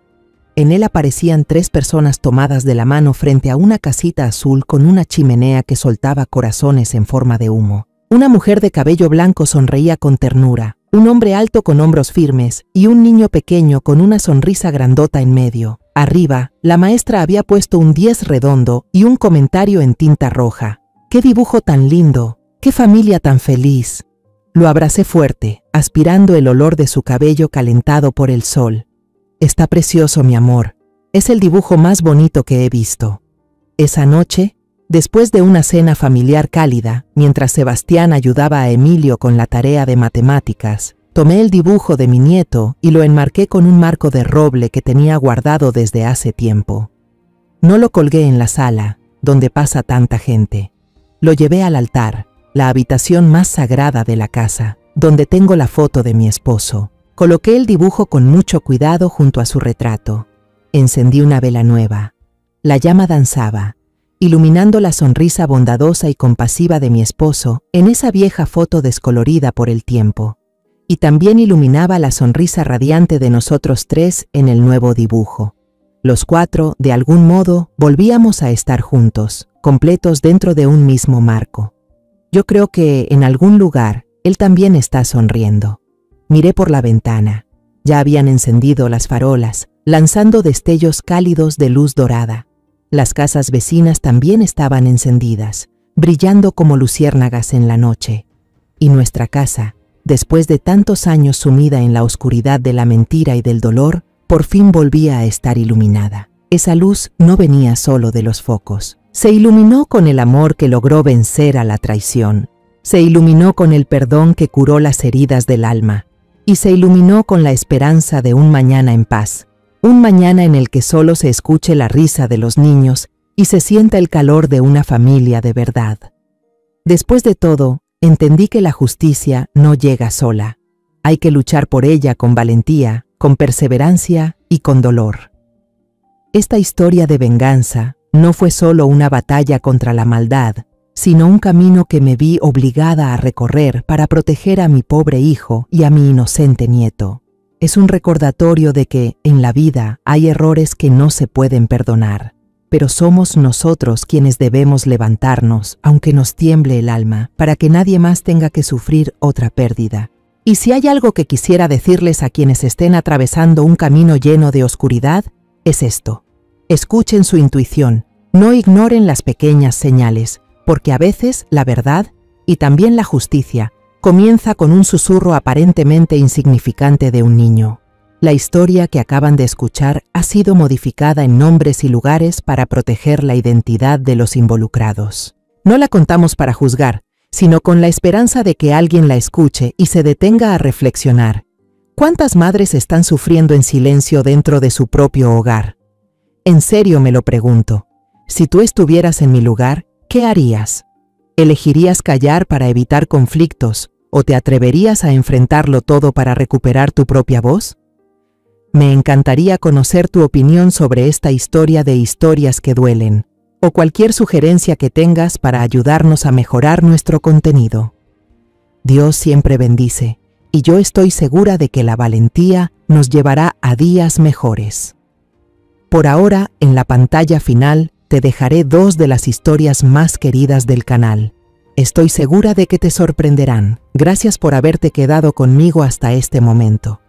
En él aparecían 3 personas tomadas de la mano frente a una casita azul con una chimenea que soltaba corazones en forma de humo. Una mujer de cabello blanco sonreía con ternura, un hombre alto con hombros firmes y un niño pequeño con una sonrisa grandota en medio. Arriba, la maestra había puesto un 10 redondo y un comentario en tinta roja. ¡Qué dibujo tan lindo! ¡Qué familia tan feliz! Lo abracé fuerte, aspirando el olor de su cabello calentado por el sol. Está precioso, mi amor. Es el dibujo más bonito que he visto. Esa noche, después de una cena familiar cálida, mientras Sebastián ayudaba a Emilio con la tarea de matemáticas, tomé el dibujo de mi nieto y lo enmarqué con un marco de roble que tenía guardado desde hace tiempo. No lo colgué en la sala, donde pasa tanta gente. Lo llevé al altar, la habitación más sagrada de la casa, donde tengo la foto de mi esposo. Coloqué el dibujo con mucho cuidado junto a su retrato. Encendí una vela nueva. La llama danzaba, iluminando la sonrisa bondadosa y compasiva de mi esposo en esa vieja foto descolorida por el tiempo. Y también iluminaba la sonrisa radiante de nosotros tres en el nuevo dibujo. Los cuatro, de algún modo, volvíamos a estar juntos, completos dentro de un mismo marco. Yo creo que, en algún lugar, él también está sonriendo. Miré por la ventana. Ya habían encendido las farolas, lanzando destellos cálidos de luz dorada. Las casas vecinas también estaban encendidas, brillando como luciérnagas en la noche. Y nuestra casa, después de tantos años sumida en la oscuridad de la mentira y del dolor, por fin volvía a estar iluminada. Esa luz no venía solo de los focos. Se iluminó con el amor que logró vencer a la traición. Se iluminó con el perdón que curó las heridas del alma. Y se iluminó con la esperanza de un mañana en paz. Un mañana en el que solo se escuche la risa de los niños y se sienta el calor de una familia de verdad. Después de todo, entendí que la justicia no llega sola. Hay que luchar por ella con valentía, con perseverancia y con dolor. Esta historia de venganza no fue solo una batalla contra la maldad, sino un camino que me vi obligada a recorrer para proteger a mi pobre hijo y a mi inocente nieto. Es un recordatorio de que, en la vida, hay errores que no se pueden perdonar, pero somos nosotros quienes debemos levantarnos, aunque nos tiemble el alma, para que nadie más tenga que sufrir otra pérdida. Y si hay algo que quisiera decirles a quienes estén atravesando un camino lleno de oscuridad, es esto. Escuchen su intuición, no ignoren las pequeñas señales, porque a veces la verdad, y también la justicia, comienza con un susurro aparentemente insignificante de un niño. La historia que acaban de escuchar ha sido modificada en nombres y lugares para proteger la identidad de los involucrados. No la contamos para juzgar, sino con la esperanza de que alguien la escuche y se detenga a reflexionar. ¿Cuántas madres están sufriendo en silencio dentro de su propio hogar? En serio me lo pregunto. Si tú estuvieras en mi lugar, ¿qué harías? ¿Elegirías callar para evitar conflictos o te atreverías a enfrentarlo todo para recuperar tu propia voz? Me encantaría conocer tu opinión sobre esta historia de historias que duelen, o cualquier sugerencia que tengas para ayudarnos a mejorar nuestro contenido. Dios siempre bendice, y yo estoy segura de que la valentía nos llevará a días mejores. Por ahora, en la pantalla final, te dejaré 2 de las historias más queridas del canal. Estoy segura de que te sorprenderán. Gracias por haberte quedado conmigo hasta este momento.